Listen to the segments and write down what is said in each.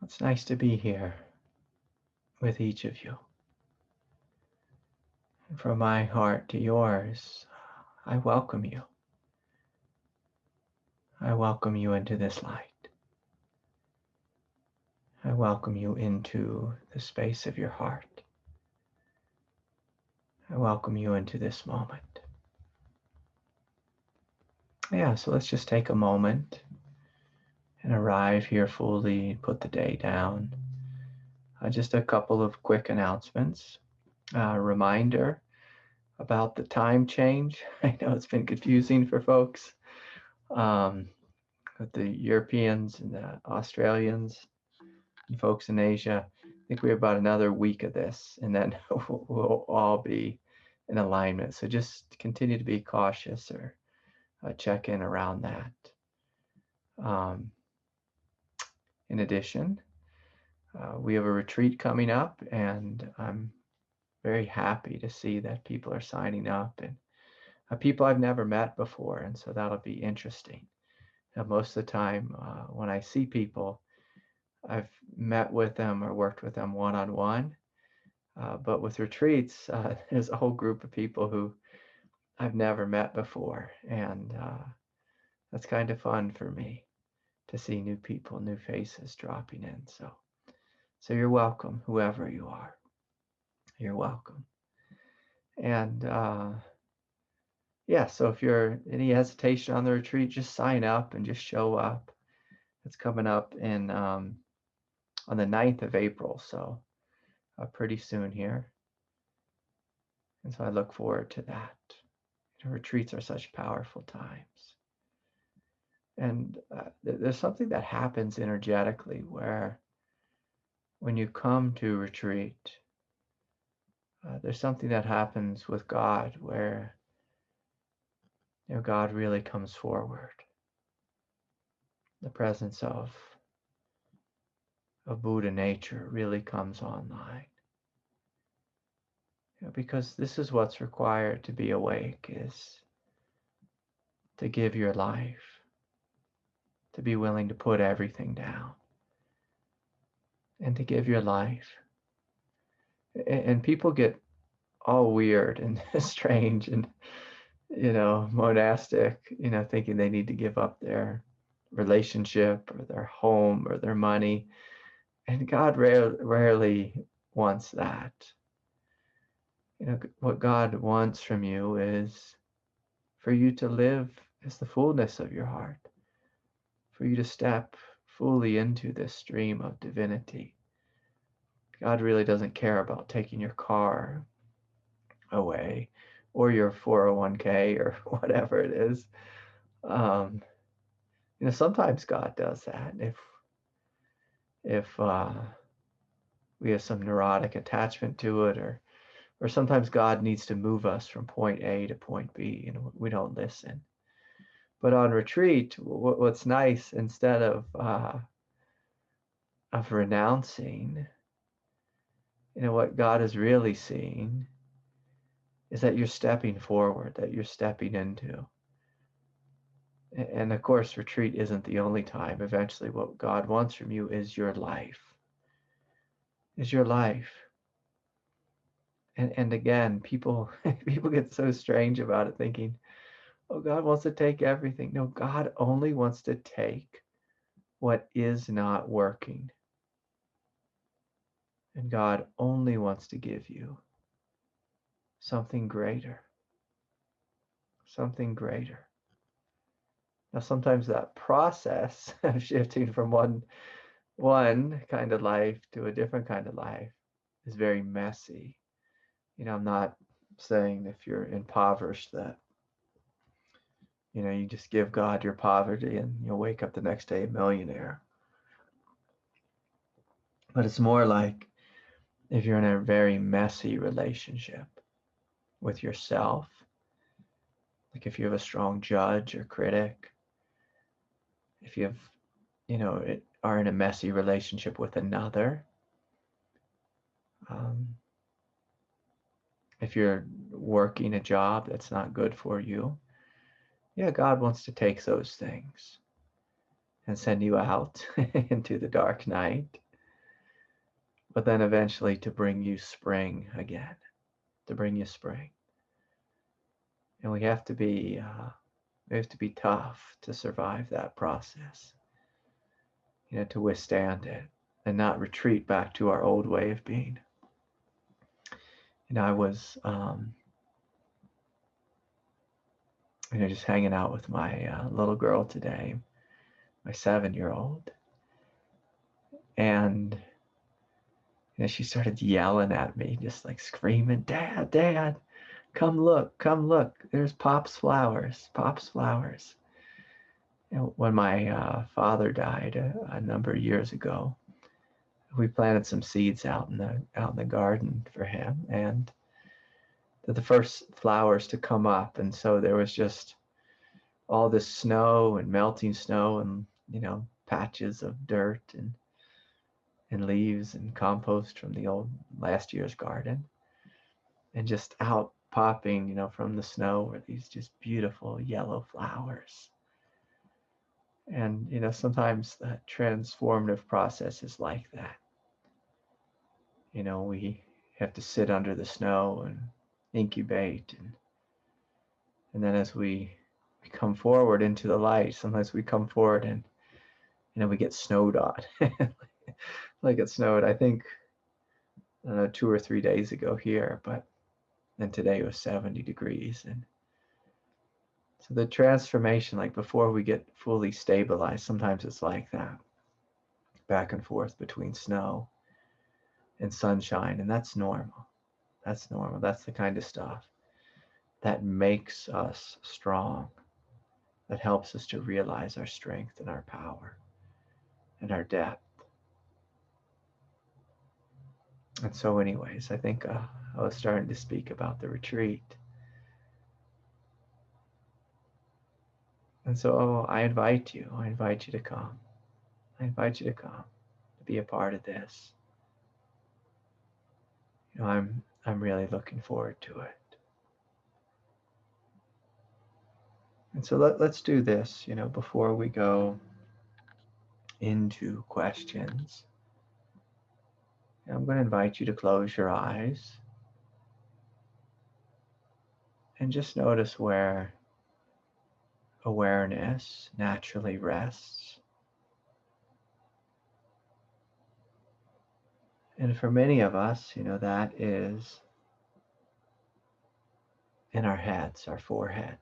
It's nice to be here with each of you. And from my heart to yours, I welcome you. I welcome you into this light. I welcome you into the space of your heart. I welcome you into this moment. Yeah, so let's just take a moment and arrive here fully, put the day down. Just a couple of quick announcements. Reminder about the time change. I know it's been confusing for folks. With the Europeans and the Australians and folks in Asia, I think we have about another week of this, and then we'll all be in alignment. So just continue to be cautious or check in around that. In addition, we have a retreat coming up, and I'm very happy to see that people are signing up, and people I've never met before, and so that'll be interesting. Most of the time when I see people, I've met with them or worked with them one-on-one, but with retreats, there's a whole group of people who I've never met before, and that's kind of fun for me to see new people, new faces dropping in. So you're welcome, whoever you are. You're welcome. And yeah, so if you're any hesitation on the retreat, just sign up and just show up. It's coming up in on the 9th of April, so pretty soon here. And so I look forward to that. Retreats are such powerful times. And there's something that happens energetically where when you come to retreat, there's something that happens with God where God really comes forward. The presence of Buddha nature really comes online. Because this is what's required to be awake, is to give your life, to be willing to put everything down, and to give your life. And people get all weird and strange and, monastic, thinking they need to give up their relationship or their home or their money. And God rarely wants that. What God wants from you is for you to live as the fullness of your heart, for you to step fully into this stream of divinity. God really doesn't care about taking your car away or your 401k or whatever it is. Sometimes God does that if we have some neurotic attachment to it, or sometimes God needs to move us from point A to point B, and we don't listen. But on retreat, what's nice, instead of renouncing, what God is really seeing is that you're stepping forward, that you're stepping into. And of course, retreat isn't the only time. Eventually, what God wants from you is your life. Is your life. And again, people get so strange about it, thinking, oh, God wants to take everything. No, God only wants to take what is not working. And God only wants to give you something greater. Something greater. Now, sometimes that process of shifting from one kind of life to a different kind of life is very messy. I'm not saying if you're impoverished that, you just give God your poverty and you'll wake up the next day a millionaire. But it's more like if you're in a very messy relationship with yourself, like if you have a strong judge or critic, if you have, are in a messy relationship with another, if you're working a job that's not good for you, yeah, God wants to take those things and send you out into the dark night but then eventually to bring you spring again, to bring you spring. And we have to be tough to survive that process, to withstand it and not retreat back to our old way of being. I was, just hanging out with my little girl today, my 7-year-old, and she started yelling at me, just like screaming, "Dad, Dad, come look, there's Pop's flowers, Pop's flowers." When my father died a number of years ago, we planted some seeds out in the garden for him, and the first flowers to come up, and so there was just all this snow and melting snow and patches of dirt and leaves and compost from the old last year's garden, and just out popping from the snow were these just beautiful yellow flowers. And sometimes the transformative process is like that. We have to sit under the snow and incubate, and then as we come forward into the light, sometimes we come forward and we get snowed on. Like it snowed, I think, I don't know, 2 or 3 days ago here, but then today it was 70 degrees. And so the transformation, like before we get fully stabilized, sometimes it's like that, back and forth between snow and sunshine, and that's normal. That's normal. That's the kind of stuff that makes us strong, that helps us to realize our strength and our power and our depth. And so anyways, I think I was starting to speak about the retreat. And so I invite you to come. I invite you to come, to be a part of this. I'm really looking forward to it. And so let's do this, before we go into questions. I'm going to invite you to close your eyes and just notice where awareness naturally rests. And for many of us, that is in our heads, our forehead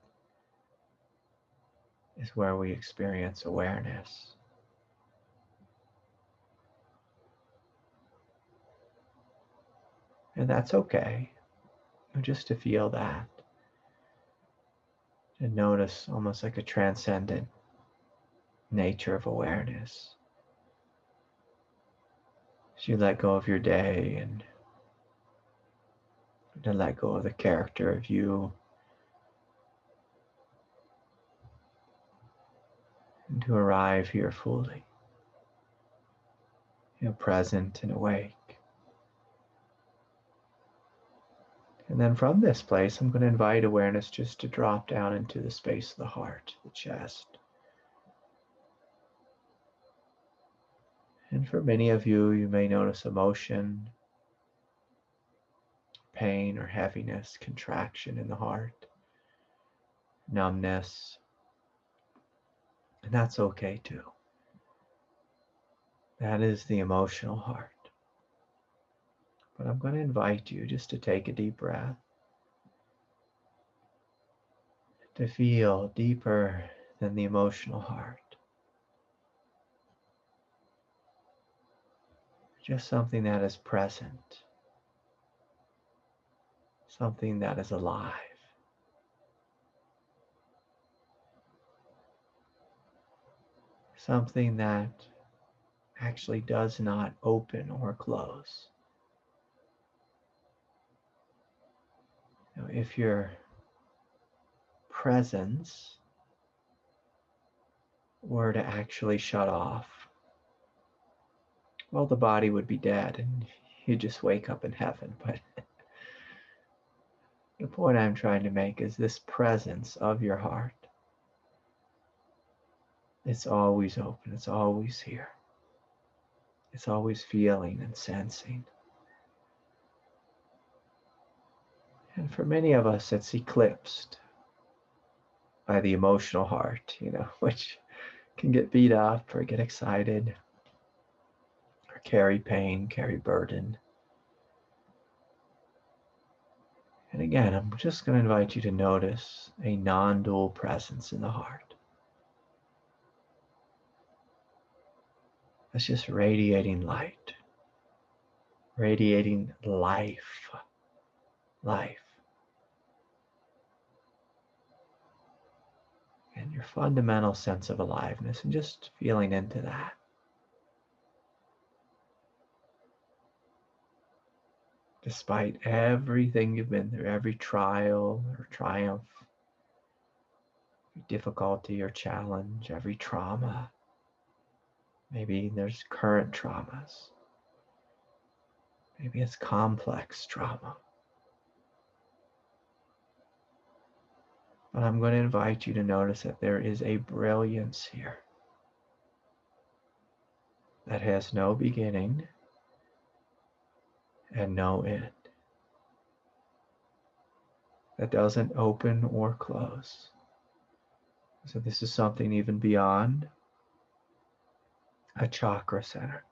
is where we experience awareness. And that's okay, just to feel that, to notice almost like a transcendent nature of awareness. As you let go of your day and to let go of the character of you, and to arrive here fully, present and awake. And then from this place, I'm going to invite awareness just to drop down into the space of the heart, the chest. And for many of you, you may notice emotion, pain or heaviness, contraction in the heart, numbness. And that's okay too. That is the emotional heart. But I'm going to invite you just to take a deep breath, to feel deeper than the emotional heart. Just something that is present, something that is alive. Something that actually does not open or close. If your presence were to actually shut off, well, the body would be dead and you just wake up in heaven. But the point I'm trying to make is this presence of your heart. It's always open. It's always here. It's always feeling and sensing. And for many of us, it's eclipsed by the emotional heart, which can get beat up or get excited or carry pain, carry burden. And again, I'm just going to invite you to notice a non-dual presence in the heart. It's just radiating light, radiating life. And your fundamental sense of aliveness, and just feeling into that. Despite everything you've been through, every trial or triumph, difficulty or challenge, every trauma. Maybe there's current traumas. Maybe it's complex trauma. But I'm going to invite you to notice that there is a brilliance here that has no beginning and no end, that doesn't open or close. So this is something even beyond a chakra center.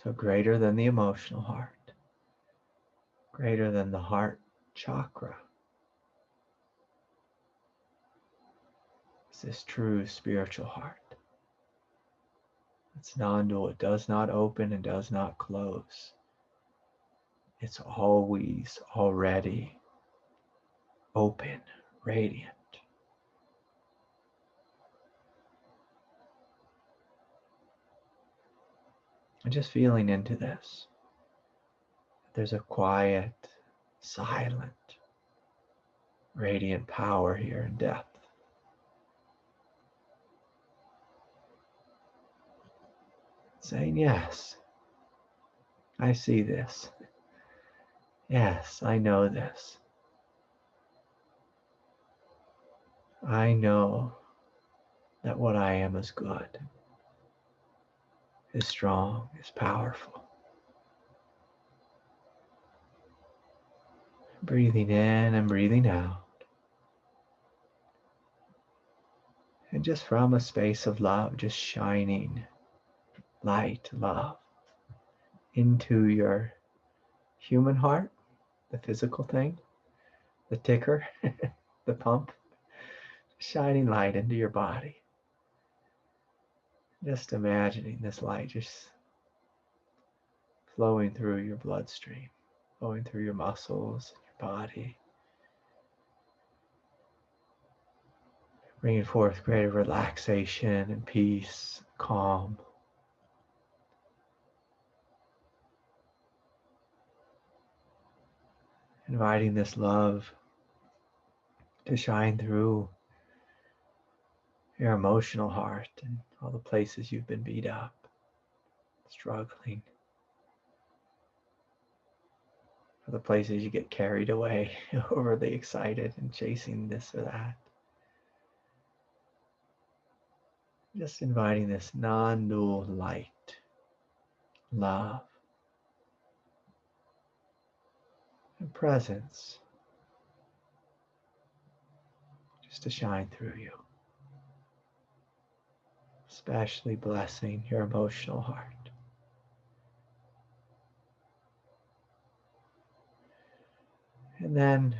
So greater than the emotional heart, greater than the heart chakra. It's this true spiritual heart. It's non-dual. It does not open and does not close. It's always already open, radiant. And just feeling into this. There's a quiet, silent, radiant power here in depth. Saying, yes, I see this. Yes, I know this. I know that what I am is good, is strong, is powerful. Breathing in and breathing out. And just from a space of love, just shining light, love into your human heart, the physical thing, the ticker, the pump, shining light into your body. Just imagining this light just flowing through your bloodstream, flowing through your muscles, your body, bringing forth greater relaxation and peace, calm. Inviting this love to shine through your emotional heart and all the places you've been beat up, struggling, or the places you get carried away, overly excited and chasing this or that. Just inviting this non-dual light, love, and presence just to shine through you. Especially blessing your emotional heart. And then,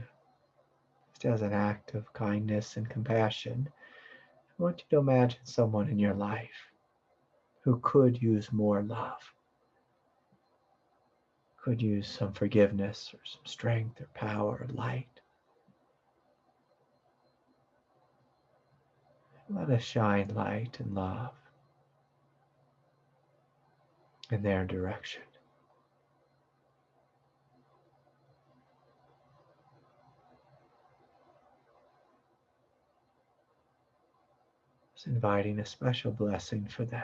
just as an act of kindness and compassion, I want you to imagine someone in your life who could use more love, could use some forgiveness or some strength or power or light. Let us shine light and love in their direction. Just inviting a special blessing for them.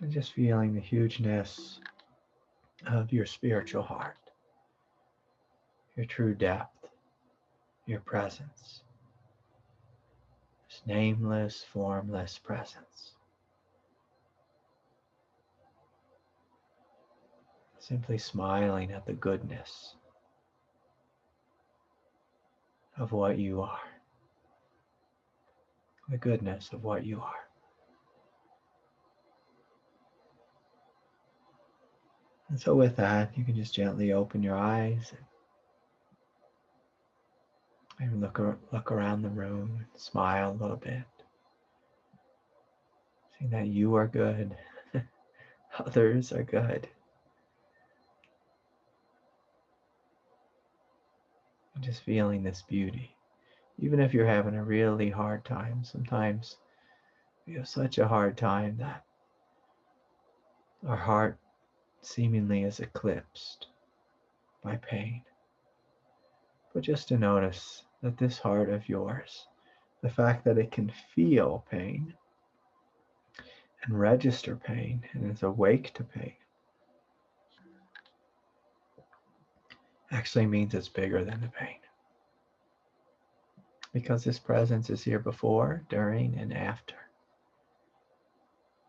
And just feeling the hugeness of your spiritual heart, your true depth, your presence, this nameless, formless presence. Simply smiling at the goodness of what you are. The goodness of what you are. And so with that, you can just gently open your eyes and maybe look around the room and smile a little bit. Seeing that you are good, others are good. And just feeling this beauty. Even if you're having a really hard time, sometimes we have such a hard time that our heart seemingly is eclipsed by pain. But just to notice that this heart of yours, the fact that it can feel pain and register pain and is awake to pain, actually means it's bigger than the pain. Because this presence is here before, during, and after.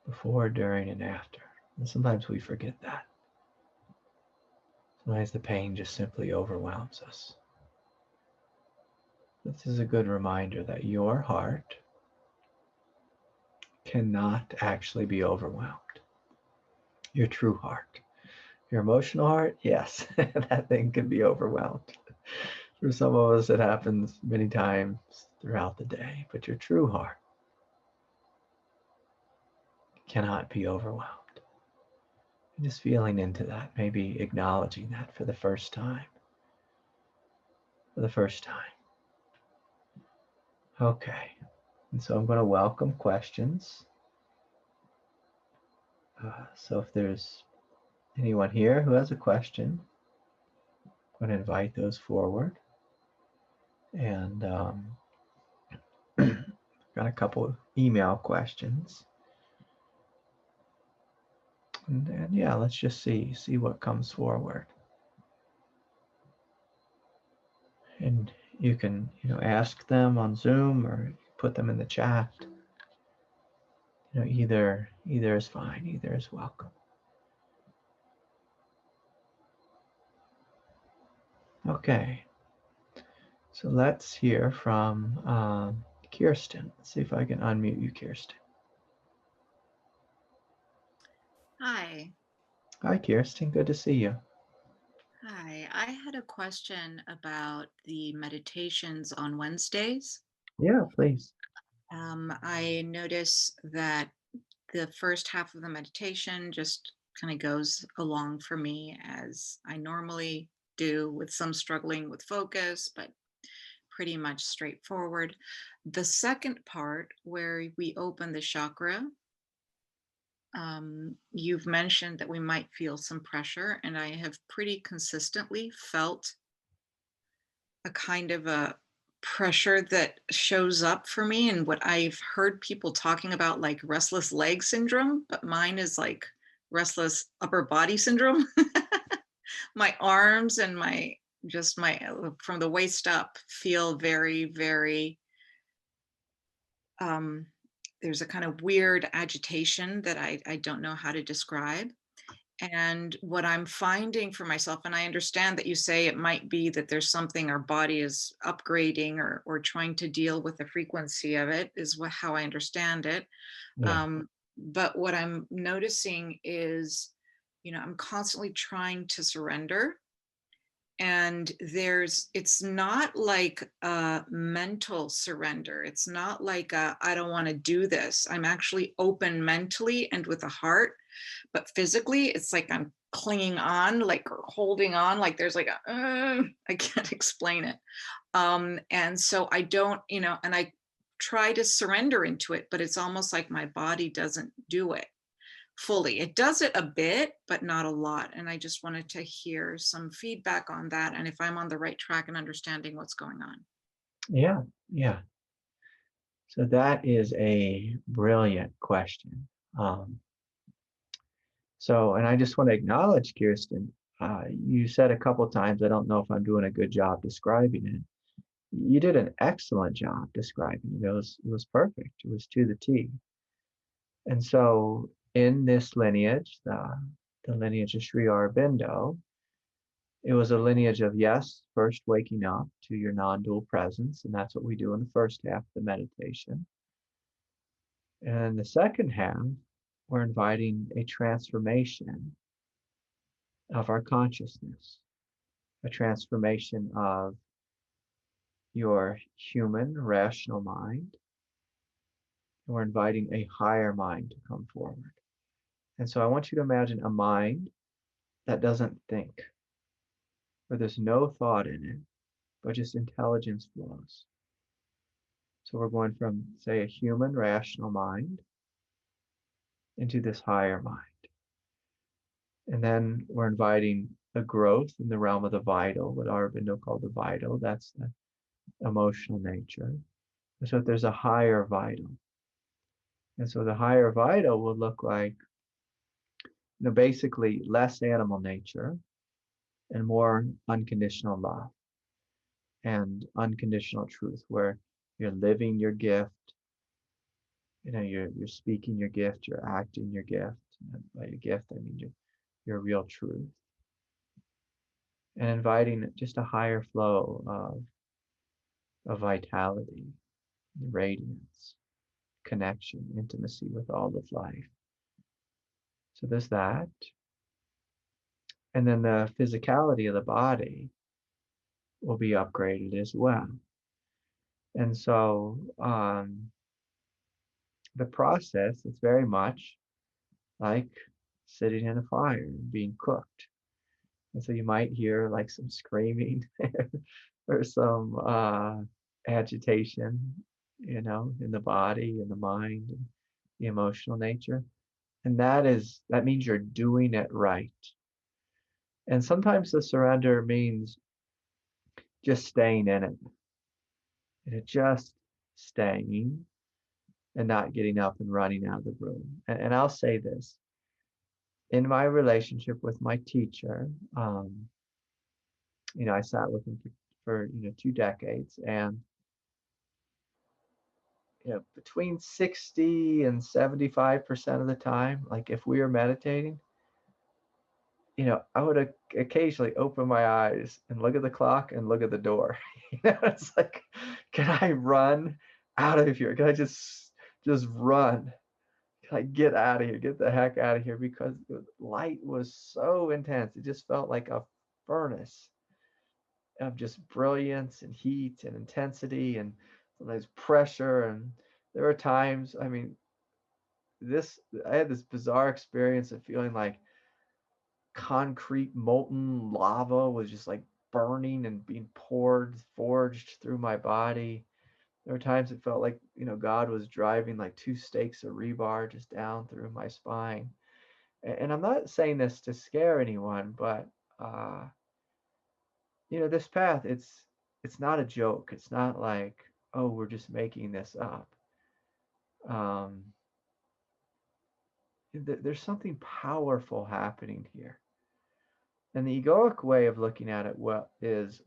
Before, during, and after. And sometimes we forget that. Sometimes the pain just simply overwhelms us. This is a good reminder that your heart cannot actually be overwhelmed. Your true heart. Your emotional heart, yes, that thing can be overwhelmed. For some of us, it happens many times throughout the day, but your true heart cannot be overwhelmed. And just feeling into that, maybe acknowledging that for the first time. For the first time. Okay, and so I'm going to welcome questions. So if there's anyone here who has a question, I'm going to invite those forward. And got a couple of email questions. And yeah, let's just see what comes forward. And you can, ask them on Zoom or put them in the chat. Either is fine, either is welcome. Okay, so let's hear from Kirsten. Let's see if I can unmute you, Kirsten. Hi. Hi, Kirsten. Good to see you. Hi. I had a question about the meditations on Wednesdays. Yeah, please. I notice that the first half of the meditation just kind of goes along for me as I normally do, with some struggling with focus, but pretty much straightforward. The second part, where we open the chakra, you've mentioned that we might feel some pressure, and I have pretty consistently felt a kind of a pressure that shows up for me, and what I've heard people talking about, like restless leg syndrome, but mine is like restless upper body syndrome. My arms and my from the waist up feel very, very there's a kind of weird agitation that I don't know how to describe. And what I'm finding for myself, and I understand that you say it might be that there's something our body is upgrading or trying to deal with the frequency of it, is how I understand it. Yeah. But what I'm noticing is, I'm constantly trying to surrender. And it's not like a mental surrender. It's not like I don't want to do this. I'm actually open mentally and with a heart, but physically it's like I'm clinging on, like, or holding on, like there's like I can't explain it. And so I don't, and I try to surrender into it, but it's almost like my body doesn't do it fully. It does it a bit, but not a lot. And I just wanted to hear some feedback on that, and if I'm on the right track and understanding what's going on. Yeah. Yeah. So that is a brilliant question. Um, So, and I just want to acknowledge, Kirsten, you said a couple times, I don't know if I'm doing a good job describing it. You did an excellent job describing it. It was perfect. It was to the T. And so in this lineage, the lineage of Sri Aurobindo, it was a lineage of, yes, first waking up to your non-dual presence, and that's what we do in the first half of the meditation. And in the second half, we're inviting a transformation of our consciousness, a transformation of your human rational mind. And we're inviting a higher mind to come forward. And so I want you to imagine a mind that doesn't think, where there's no thought in it, but just intelligence flows. So we're going from, say, a human rational mind into this higher mind. And then we're inviting a growth in the realm of the vital, what Aurobindo called the vital. That's the emotional nature. So there's a higher vital. And so the higher vital will look like, basically less animal nature and more unconditional love and unconditional truth, where you're living your gift, you're speaking your gift, you're acting your gift. And by your gift, I mean your real truth. And inviting just a higher flow of vitality, radiance, connection, intimacy with all of life. So there's that. And then the physicality of the body will be upgraded as well. And so the process is very much like sitting in a fire and being cooked. And so you might hear like some screaming or some agitation, in the body and the mind and the emotional nature. And that means you're doing it right. And sometimes the surrender means just staying in it. And just staying and not getting up and running out of the room. And I'll say this, in my relationship with my teacher, I sat with him for 2 decades, and between 60 and 75% of the time, like if we were meditating, I would occasionally open my eyes and look at the clock and look at the door. It's like, can I run out of here? Can I just run? Can I get out of here? Get the heck out of here? Because the light was so intense. It just felt like a furnace of just brilliance and heat and intensity and sometimes pressure. And there were times, I had this bizarre experience of feeling like concrete molten lava was just like burning and being forged through my body. There were times it felt like, God was driving like 2 stakes of rebar just down through my spine. And I'm not saying this to scare anyone, but this path, it's not a joke. It's not like, oh, we're just making this up. There's something powerful happening here. And the egoic way of looking at it is,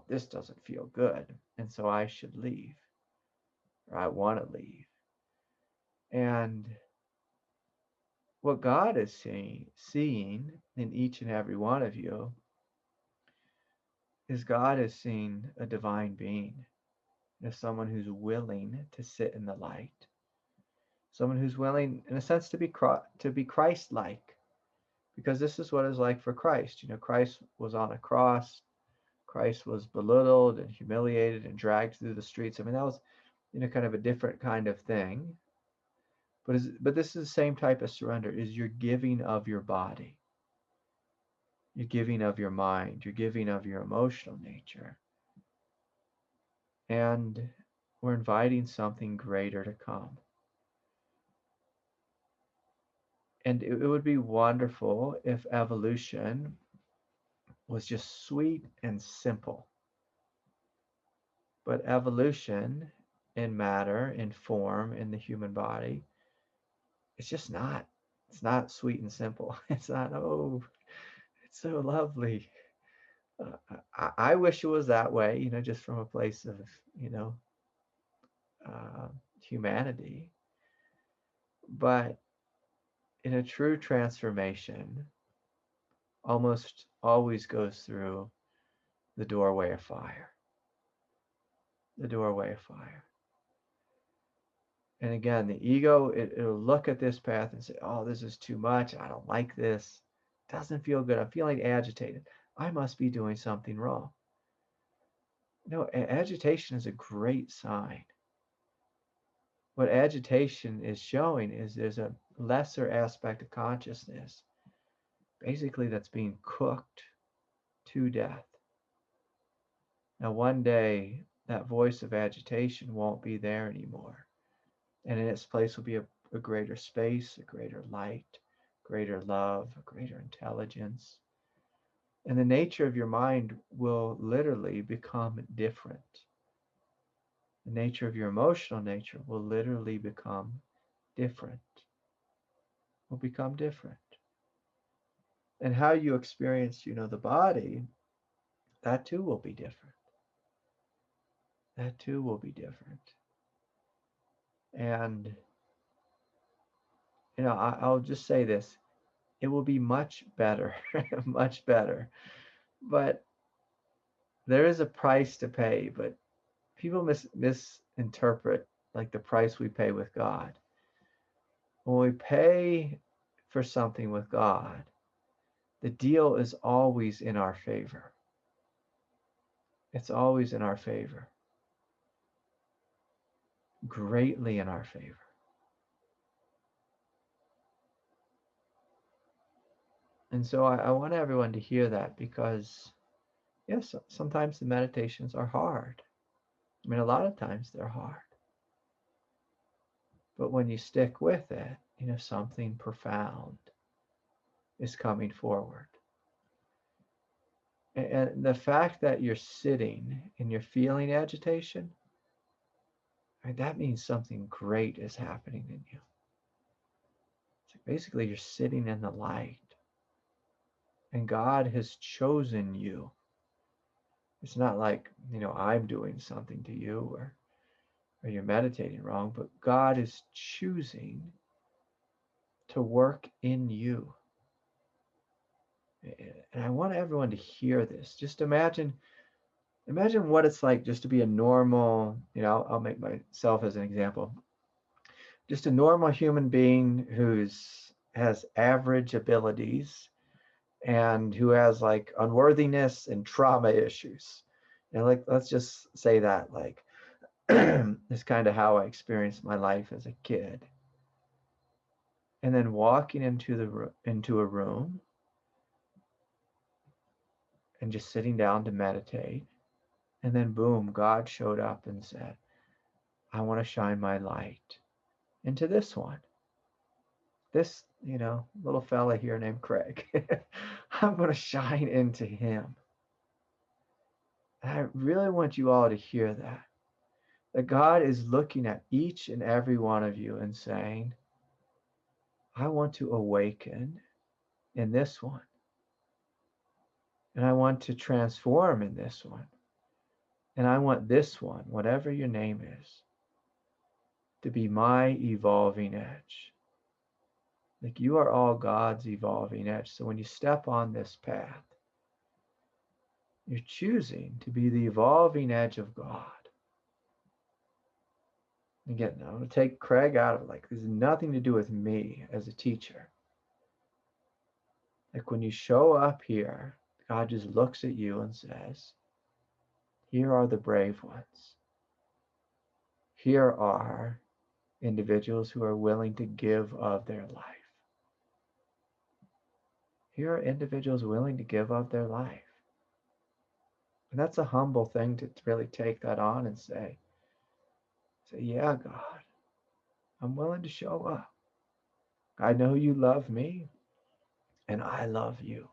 this doesn't feel good, and so I should leave, or I want to leave. And what God is seeing in each and every one of you is God is seeing a divine being, as someone who's willing to sit in the light, someone who's willing, in a sense, to be Christ-like, because this is what it's like for Christ. Christ was on a cross. Christ was belittled and humiliated and dragged through the streets. That was, kind of a different kind of thing. But this is the same type of surrender, is you're giving of your body. You're giving of your mind. You're giving of your emotional nature. And we're inviting something greater to come. And it would be wonderful if evolution was just sweet and simple. But evolution in matter, in form, in the human body, it's just not It's not sweet and simple. It's not, oh, it's so lovely. I wish it was that way, just from a place of, you know, uh, humanity. But in a true transformation, almost always goes through the doorway of fire. The doorway of fire. And again, the ego, it'll look at this path and say, oh, this is too much. I don't like this. It doesn't feel good. I'm feeling agitated. I must be doing something wrong. No, agitation is a great sign. What agitation is showing is there's a lesser aspect of consciousness, basically, that's being cooked to death. Now, one day, that voice of agitation won't be there anymore. And in its place will be a greater space, a greater light, greater love, a greater intelligence. And the nature of your mind will literally become different. The nature of your emotional nature will literally become different. Will become different. And how you experience, the body, that too will be different. That too will be different. And, I'll just say this. It will be much better, much better. But there is a price to pay, but people misinterpret like the price we pay with God. When we pay for something with God, the deal is always in our favor. It's always in our favor. Greatly in our favor. And so I want everyone to hear that, because, yes, sometimes the meditations are hard. I mean, a lot of times they're hard. But when you stick with it, something profound is coming forward. And the fact that you're sitting and you're feeling agitation, right, that means something great is happening in you. So basically, you're sitting in the light, and God has chosen you. It's not like, I'm doing something to you, or you're meditating wrong, but God is choosing to work in you. And I want everyone to hear this. Just imagine what it's like just to be a normal, I'll make myself as an example. Just a normal human being has average abilities, and who has like unworthiness and trauma issues. And like, let's just say that, like, is kind of how I experienced my life as a kid. And then walking into a room and just sitting down to meditate. And then boom, God showed up and said, I want to shine my light into this one. This, little fella here named Craig. I'm going to shine into him. And I really want you all to hear that God is looking at each and every one of you and saying, I want to awaken in this one. And I want to transform in this one. And I want this one, whatever your name is, to be my evolving edge. Like, you are all God's evolving edge. So when you step on this path, you're choosing to be the evolving edge of God. Again, I'm going to take Craig out of it. Like, there's nothing to do with me as a teacher. Like, when you show up here, God just looks at you and says, here are the brave ones. Here are individuals who are willing to give of their life. Here are individuals willing to give of their life. And that's a humble thing to really take that on and say, yeah, God, I'm willing to show up. I know you love me, and I love you.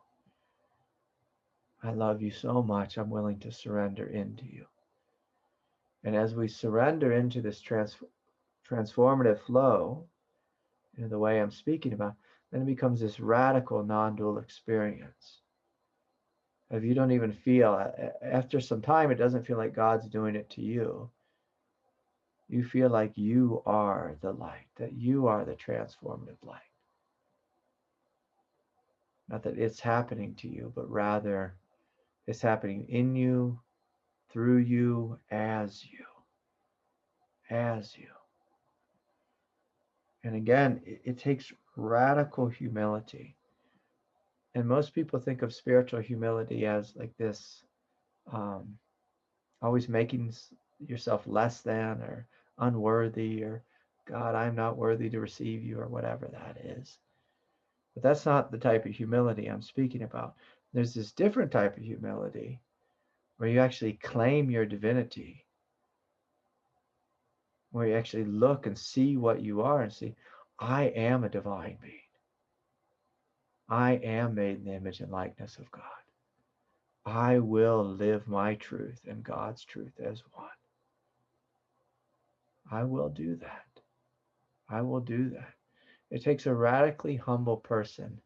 I love you so much, I'm willing to surrender into you. And as we surrender into this transformative flow, the way I'm speaking about, then it becomes this radical non-dual experience. If you don't even feel, after some time, it doesn't feel like God's doing it to you. You feel like you are the light, that you are the transformative light. Not that it's happening to you, but rather it's happening in you, through you, as you. As you. And again, it takes radical humility. And most people think of spiritual humility as like this, always making yourself less than or unworthy, or God, I'm not worthy to receive you, or whatever that is. But that's not the type of humility I'm speaking about. There's this different type of humility where you actually claim your divinity, where you actually look and see what you are and see, I am a divine being. I am made in the image and likeness of God. I will live my truth and God's truth as one. I will do that. I will do that. It takes a radically humble person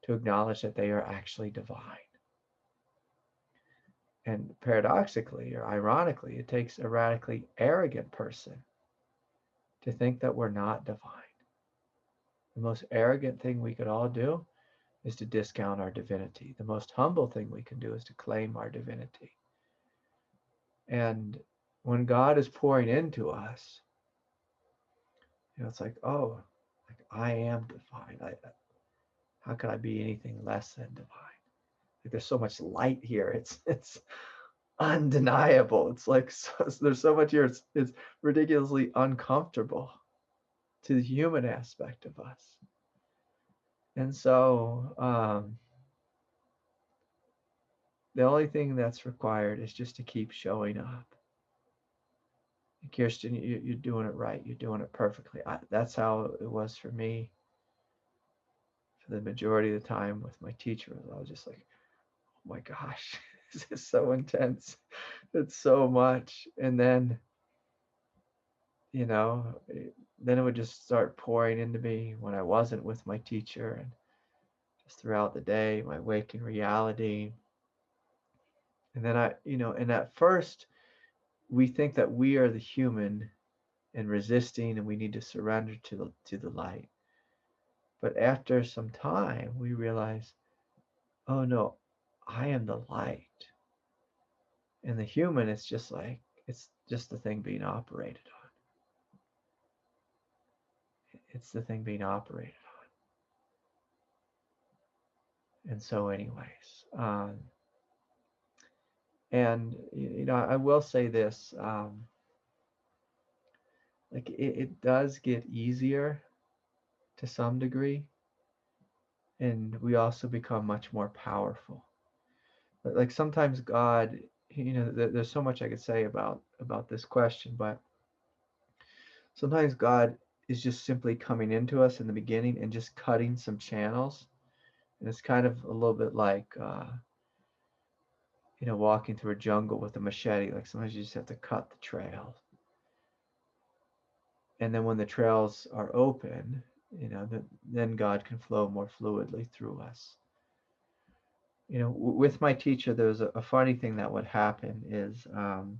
to acknowledge that they are actually divine. And paradoxically or ironically, it takes a radically arrogant person to think that we're not divine. The most arrogant thing we could all do is to discount our divinity. The most humble thing we can do is to claim our divinity. And when God is pouring into us, it's like, oh, like I am divine. How could I be anything less than divine? Like there's so much light here. It's undeniable. It's like there's so much here. It's ridiculously uncomfortable to the human aspect of us. And so the only thing that's required is just to keep showing up. Kirsten, you're doing it right. You're doing it perfectly. That's how it was for me for the majority of the time with my teacher. I was just like, oh my gosh, this is so intense. It's so much. And then, then it would just start pouring into me when I wasn't with my teacher, and just throughout the day, my waking reality. And then and at first we think that we are the human and resisting, and we need to surrender to the light. But after some time, we realize, oh no, I am the light. And the human is just like, it's just the thing being operated on. It's the thing being operated on. And so anyways, and I will say this, like it does get easier to some degree, and we also become much more powerful. But like sometimes God, there's so much I could say about this question, but sometimes God is just simply coming into us in the beginning and just cutting some channels. And it's kind of a little bit like, walking through a jungle with a machete. Like sometimes you just have to cut the trail. And then when the trails are open, then God can flow more fluidly through us. With my teacher, there was a funny thing that would happen is, even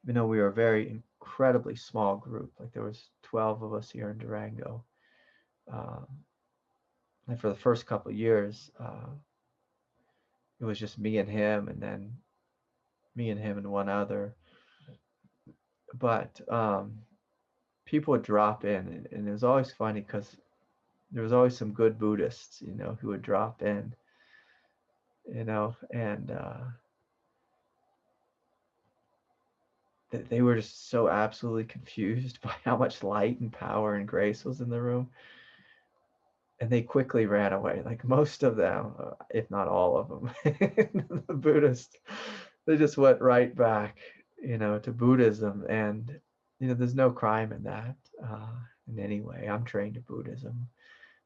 though we were a very incredibly small group, like there was 12 of us here in Durango, and for the first couple of years, it was just me and him, and then me and him and one other. But people would drop in, and it was always funny because there was always some good Buddhists, who would drop in, and they were just so absolutely confused by how much light and power and grace was in the room. And they quickly ran away. Like most of them, if not all of them, the Buddhists, they just went right back, to Buddhism. And, there's no crime in that in any way. I'm trained in Buddhism.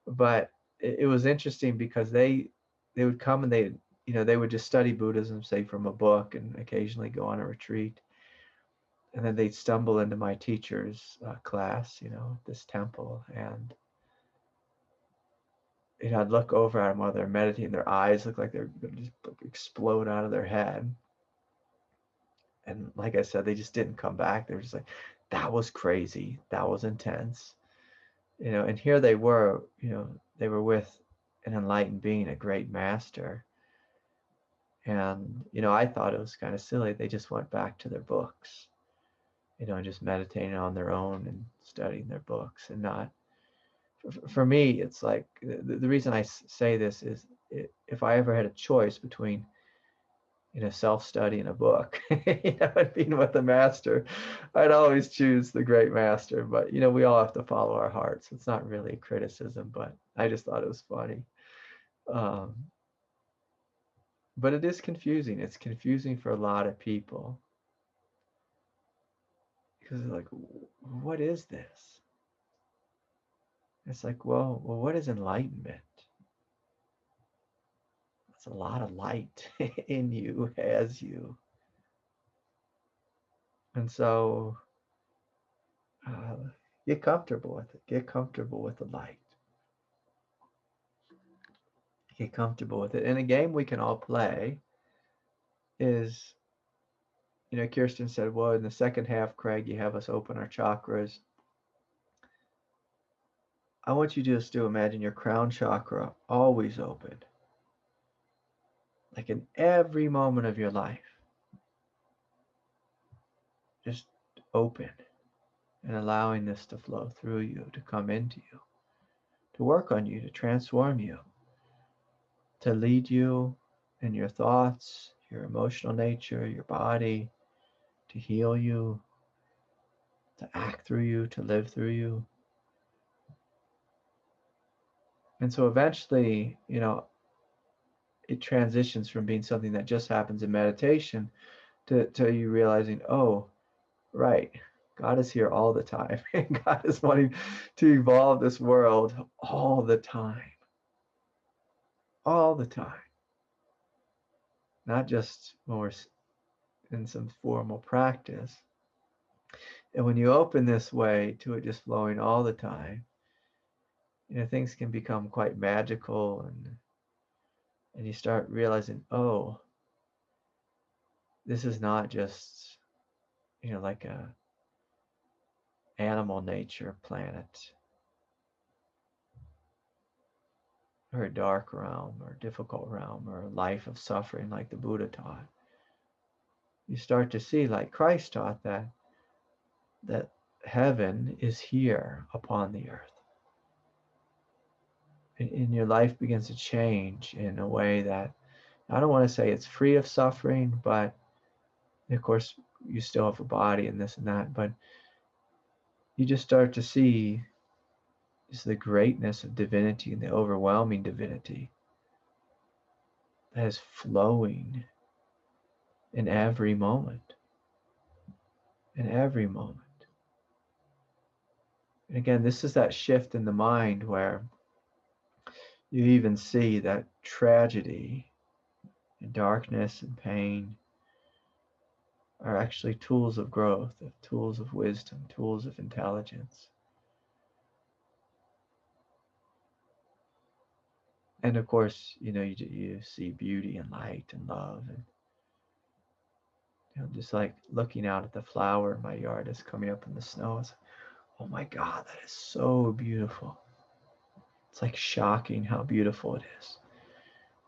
But it was interesting because they would come and they would just study Buddhism, say from a book, and occasionally go on a retreat. And then they'd stumble into my teacher's class, this temple, and I'd look over at them while they're meditating. Their eyes look like they're going to just explode out of their head. And like I said, they just didn't come back. They were just like, that was crazy. That was intense. And here they were, they were with an enlightened being, a great master. And, I thought it was kind of silly. They just went back to their books, and just meditating on their own and studying their books, and not, for me, it's like, the reason I say this is, if I ever had a choice between, self-study and a book, and being with the master, I'd always choose the great master. But, we all have to follow our hearts. It's not really a criticism, but I just thought it was funny. But it is confusing. It's confusing for a lot of people, because they're like, what is this? It's like, well, what is enlightenment? It's a lot of light in you, as you. And so, get comfortable with it. Get comfortable with the light. Get comfortable with it. And a game we can all play is, Kirsten said, well, in the second half, Craig, you have us open our chakras. I want you just to imagine your crown chakra always open, like in every moment of your life, just open, and allowing this to flow through you, to come into you, to work on you, to transform you, to lead you in your thoughts, your emotional nature, your body, to heal you, to act through you, to live through you. And so eventually, it transitions from being something that just happens in meditation to you realizing, oh, right, God is here all the time. God is wanting to evolve this world all the time. All the time. Not just when we're in some formal practice. And when you open this way to it just flowing all the time, things can become quite magical, and you start realizing, oh, this is not just, like a animal nature planet, or a dark realm, or a difficult realm, or a life of suffering like the Buddha taught. You start to see, like Christ taught, that heaven is here upon the earth. And your life begins to change in a way that, I don't want to say it's free of suffering, but of course you still have a body and this and that, but you just start to see just the greatness of divinity and the overwhelming divinity that is flowing in every moment. In every moment. And again, this is that shift in the mind where you even see that tragedy and darkness and pain are actually tools of growth, tools of wisdom, tools of intelligence. And of course, you see beauty and light and love, and just like looking out at the flower in my yard that's coming up in the snow. It's like, oh my God, that is so beautiful. It's like shocking how beautiful it is.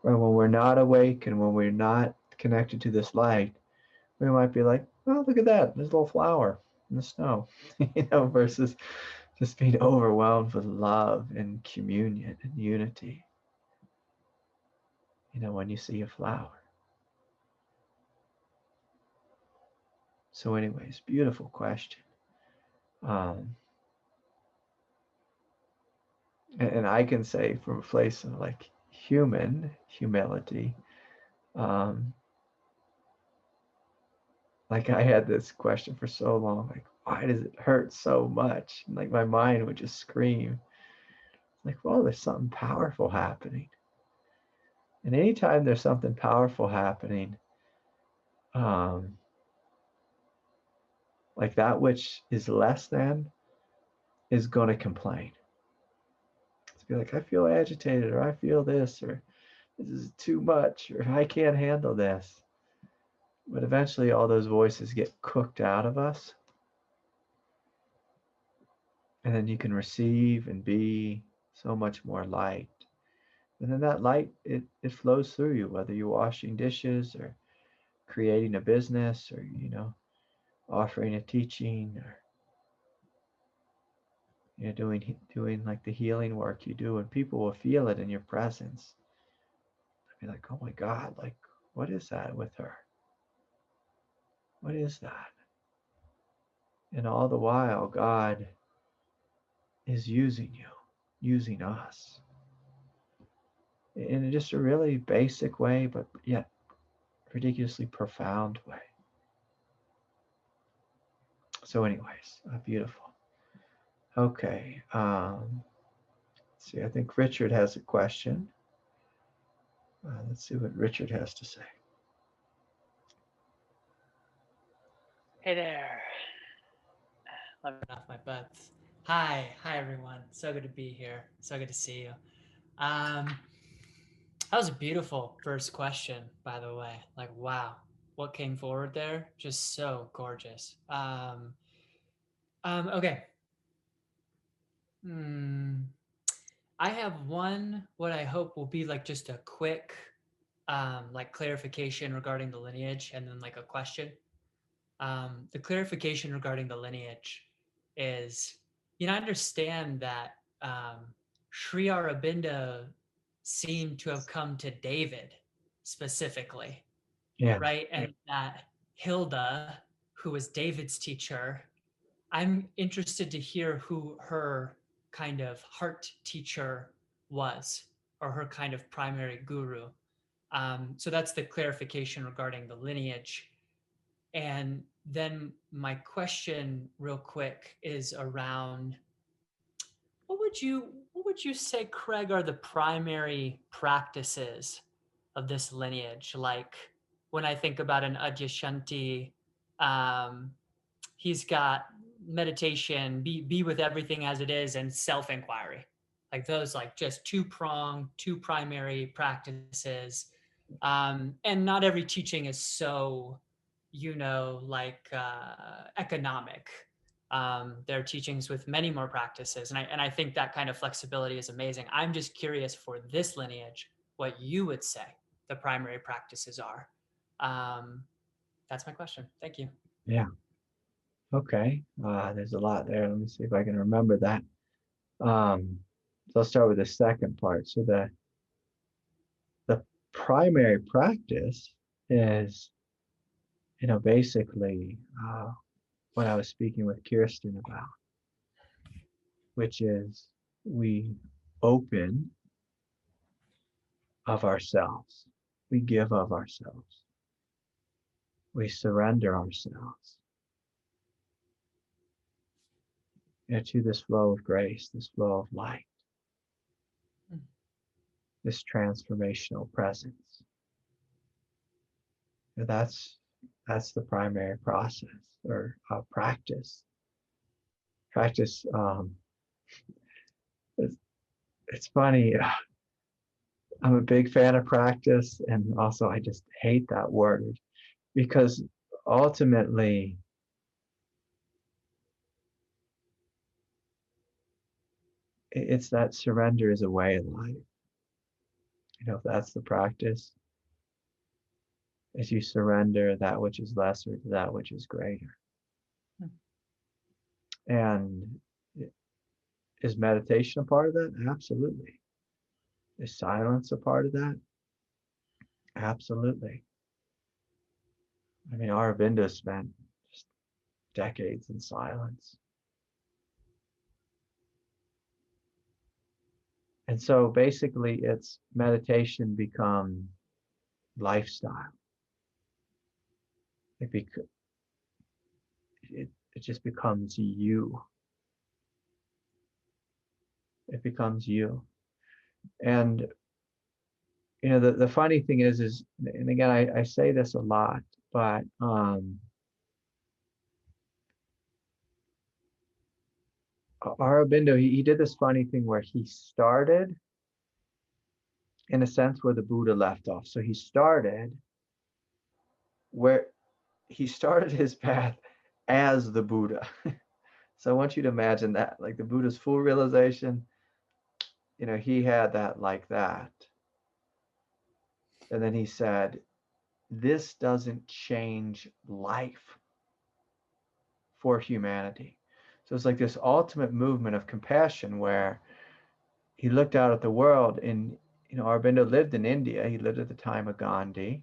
Right? When we're not awake and when we're not connected to this light, we might be like, oh, look at that, there's a little flower in the snow, versus just being overwhelmed with love and communion and unity, when you see a flower. So anyways, beautiful question. And I can say from a place of like humility, like I had this question for so long, like, why does it hurt so much? And like my mind would just scream, like, well, there's something powerful happening. And anytime there's something powerful happening, like that which is less than is going to complain. It's Be like, I feel agitated, or I feel this, or this is too much, or I can't handle this. But eventually all those voices get cooked out of us. And then you can receive and be so much more light. And then that light, it flows through you, whether you're washing dishes or creating a business or, offering a teaching or, doing like the healing work you do, and people will feel it in your presence. They'll be like, oh my God, like, what is that with her? What is that? And all the while, God is using you, using us in just a really basic way, but yet ridiculously profound way. So, anyways, beautiful. Okay. Let's see. I think Richard has a question. Let's see what Richard has to say. Hey there. Let me off my butts. Hi everyone. So good to be here. So good to see you. That was a beautiful first question, by the way. Like, wow, what came forward there? Just so gorgeous. Okay. I have one, what I hope will be like just a quick, like clarification regarding the lineage, and then like a question. The clarification regarding the lineage is, I understand that Sri Aurobindo seemed to have come to David specifically, Yeah. right? And that Hilda, who was David's teacher, I'm interested to hear who her kind of heart teacher was, or her kind of primary guru. So that's the clarification regarding the lineage. And then my question real quick is around what would you say, Craig, are the primary practices of this lineage? Like when I think about an Adyashanti, he's got meditation, be with everything as it is, and self-inquiry. Like those, like just two primary practices. And not every teaching is so, economic. There are teachings with many more practices. And I think that kind of flexibility is amazing. I'm just curious for this lineage, what you would say the primary practices are. That's my question. Thank you. Yeah. Okay. There's a lot there. Let me see if I can remember that. So I'll start with the second part. So the primary practice is, basically what I was speaking with Kirsten about, which is we open of ourselves. We give of ourselves. We surrender ourselves to this flow of grace, this flow of light, this transformational presence. And that's the primary process or practice. Practice. It's funny. I'm a big fan of practice, and also I just hate that word, because ultimately it's that surrender is a way of life. If that's the practice, as you surrender that which is lesser to that which is greater. And is meditation a part of that? Absolutely. Is silence a part of that? Absolutely. I mean, Aurobindo spent just decades in silence. And so basically it's meditation become lifestyle. It just becomes you. It becomes you. And the funny thing is, and again, I say this a lot, but Aurobindo, he did this funny thing where he started in a sense where the Buddha left off. So he started where he started his path as the Buddha. So I want you to imagine that, like the Buddha's full realization, he had that like that. And then he said, this doesn't change life for humanity. So it's like this ultimate movement of compassion where he looked out at the world, and Aurobindo lived in India. He lived at the time of Gandhi,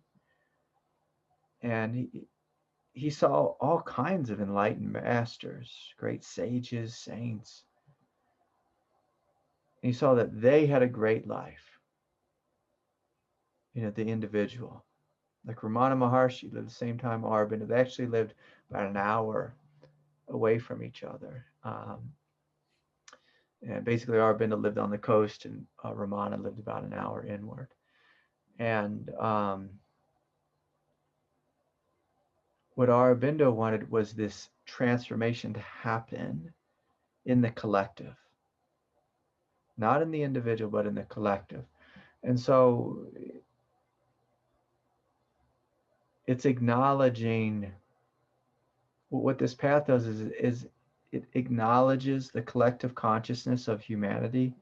and he saw all kinds of enlightened masters, great sages, saints. And he saw that they had a great life. The individual. Like Ramana Maharshi lived the same time Aurobindo. They actually lived about an hour away from each other. And basically Aurobindo lived on the coast, and Ramana lived about an hour inward. And what Aurobindo wanted was this transformation to happen in the collective, not in the individual, but in the collective. And so it's acknowledging what this path does is it acknowledges the collective consciousness of humanity,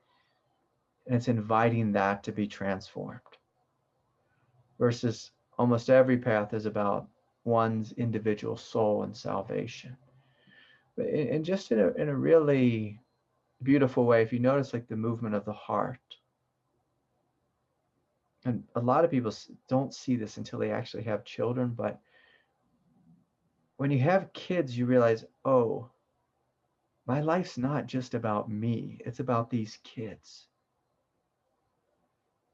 and it's inviting that to be transformed. Versus almost every path is about one's individual soul and salvation. But and just in a really beautiful way, if you notice like the movement of the heart, and a lot of people don't see this until they actually have children, but when you have kids, you realize, oh, my life's not just about me, it's about these kids.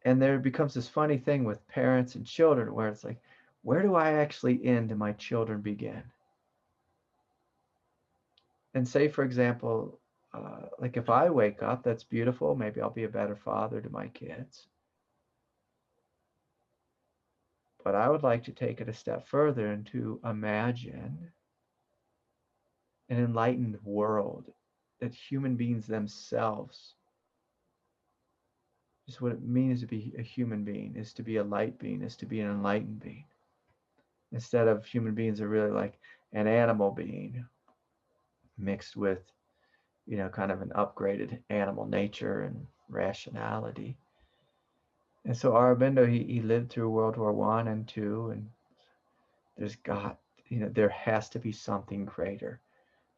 And there becomes this funny thing with parents and children where it's like, where do I actually end and my children begin? And say, for example, like if I wake up, that's beautiful. Maybe I'll be a better father to my kids. But I would like to take it a step further and to imagine an enlightened world that human beings themselves, just what it means to be a human being, is to be a light being, is to be an enlightened being. Instead of human beings are really like an animal being mixed with, kind of an upgraded animal nature and rationality. And so Aurobindo, he lived through World War I and II, and there has to be something greater.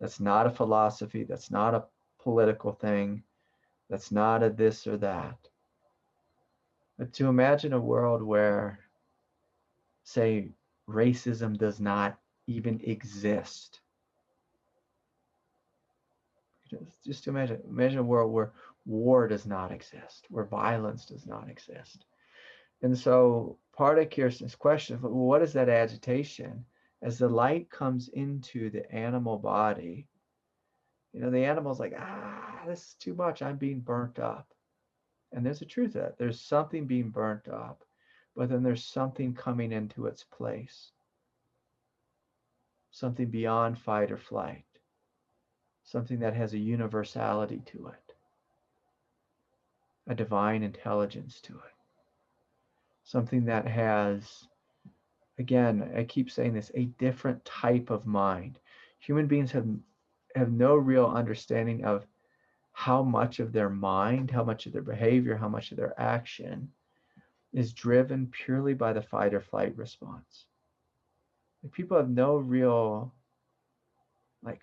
That's not a philosophy. That's not a political thing. That's not a this or that. But to imagine a world where, say, racism does not even exist. Just imagine a world where war does not exist, where violence does not exist. And so part of Kirsten's question, well, what is that agitation? As the light comes into the animal body, the animal's like, this is too much. I'm being burnt up. And there's a truth to that. There's something being burnt up, but then there's something coming into its place. Something beyond fight or flight. Something that has a universality to it. A divine intelligence to it. Something that has, again, I keep saying this, a different type of mind. Human beings have no real understanding of how much of their mind, how much of their behavior, how much of their action is driven purely by the fight or flight response. Like, people have no real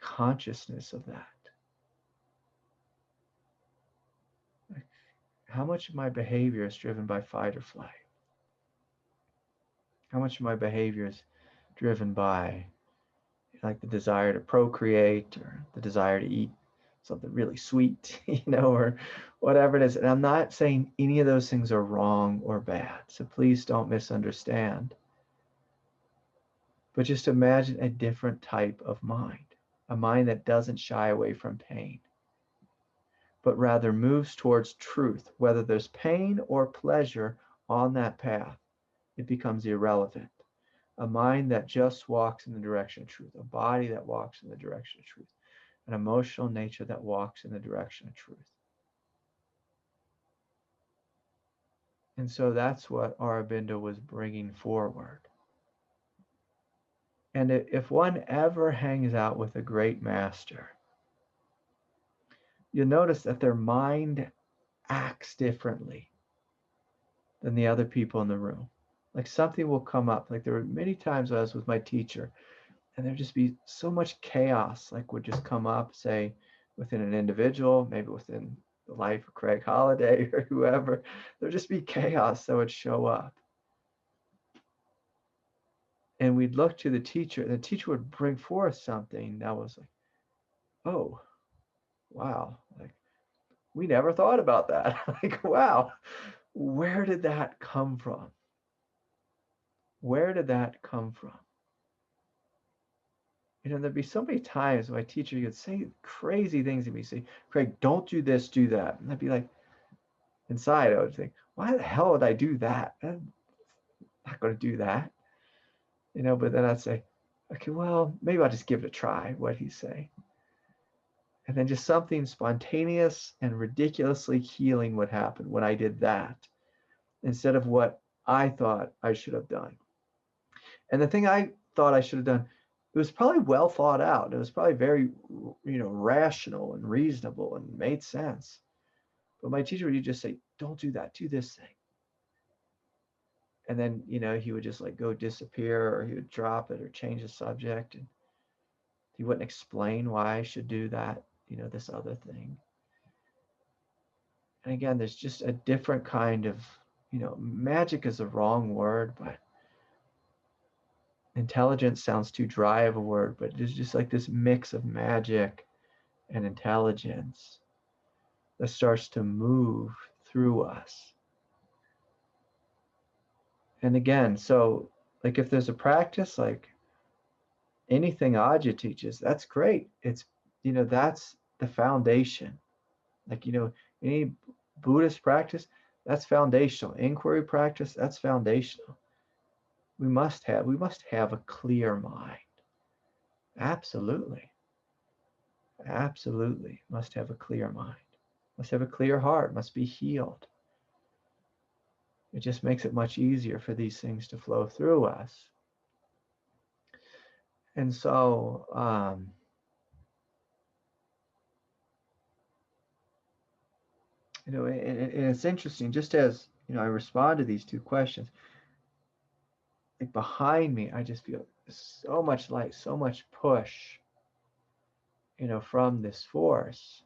consciousness of that. Like, how much of my behavior is driven by fight or flight? How much of my behavior is driven by the desire to procreate or the desire to eat something really sweet, or whatever it is. And I'm not saying any of those things are wrong or bad, so please don't misunderstand. But just imagine a different type of mind, a mind that doesn't shy away from pain, but rather moves towards truth. Whether there's pain or pleasure on that path, it becomes irrelevant. A mind that just walks in the direction of truth, a body that walks in the direction of truth. an emotional nature that walks in the direction of truth. And so that's what Aurobindo was bringing forward. And if one ever hangs out with a great master, you'll notice that their mind acts differently than the other people in the room. Like something will come up. Like there were many times when I was with my teacher, and there'd just be so much chaos, like would just come up, say, within an individual, maybe within the life of Craig Holliday or whoever. There'd just be chaos that would show up. And we'd look to the teacher, and the teacher would bring forth something that was like, oh, wow, like we never thought about that. Like, wow, where did that come from? Where did that come from? You know, there'd be so many times my teacher would say crazy things to me, say, Craig, don't do this, do that. And I'd be like, inside, I would think, why the hell would I do that? I'm not going to do that. You know, but then I'd say, okay, well, maybe I'll just give it a try, what he's saying. And then just something spontaneous and ridiculously healing would happen when I did that, instead of what I thought I should have done. And the thing I thought I should have done, it was probably well thought out. It was probably very, rational and reasonable and made sense. But my teacher would just say, don't do that, do this thing. And then, he would just like go disappear, or he would drop it or change the subject. And he wouldn't explain why I should do that, this other thing. And again, there's just a different kind of, magic is the wrong word, but intelligence sounds too dry of a word, but there's just like this mix of magic and intelligence that starts to move through us. And again, so like if there's a practice, like anything Ajahn teaches, that's great. It's, that's the foundation. Like, any Buddhist practice, that's foundational. Inquiry practice, that's foundational. We must have a clear mind. Absolutely. Absolutely. Must have a clear mind. Must have a clear heart. Must be healed. It just makes it much easier for these things to flow through us. And so, and it's interesting, just as, I respond to these two questions, like behind me, I just feel so much light, so much push, from this force.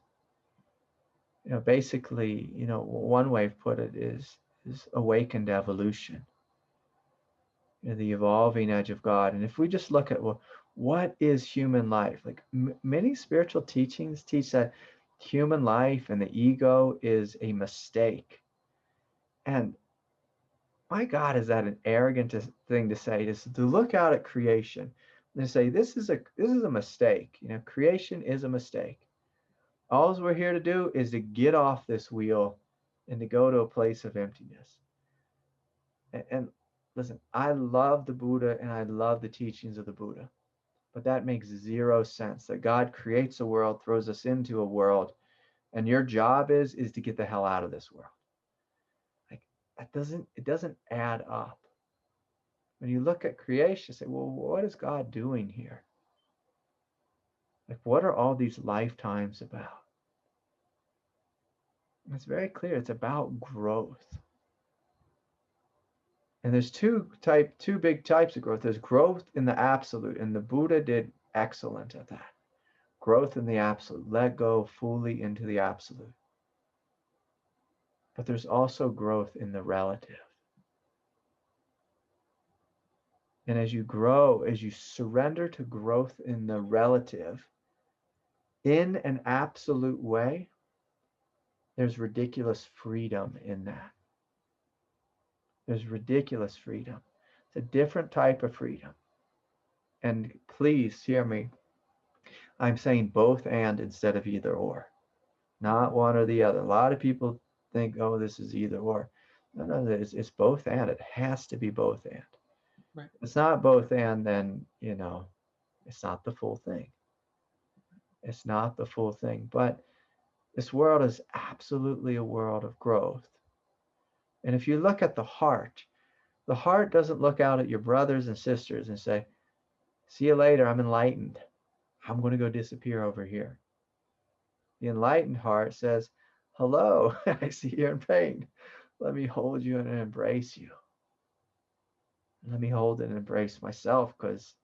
Basically, one way of put it is awakened evolution, the evolving edge of God. And if we just look at, well, what is human life? Like many spiritual teachings teach that human life and the ego is a mistake. And my God, is that an arrogant thing to say? Is to look out at creation and say, this is a mistake. Creation is a mistake. All we're here to do is to get off this wheel and to go to a place of emptiness. And listen, I love the Buddha and I love the teachings of the Buddha, but that makes zero sense. That God creates a world, throws us into a world, and your job is to get the hell out of this world. Like it doesn't add up. When you look at creation, say, well, what is God doing here? Like, what are all these lifetimes about? And it's very clear. It's about growth. And there's two big types of growth. There's growth in the absolute, and the Buddha did excellent at that. Growth in the absolute, let go fully into the absolute. But there's also growth in the relative. And as you grow, as you surrender to growth in the relative, in an absolute way, there's ridiculous freedom in that. There's ridiculous freedom. It's a different type of freedom. And please hear me. I'm saying both and instead of either or. Not one or the other. A lot of people think, oh, this is either or. No, it's both and. It has to be both and. Right. If it's not both and, then, it's not the full thing. It's not the full thing. But this world is absolutely a world of growth. And if you look at the heart doesn't look out at your brothers and sisters and say, see you later, I'm enlightened. I'm going to go disappear over here. The enlightened heart says, hello, I see you're in pain. Let me hold you and embrace you. Let me hold and embrace myself, because,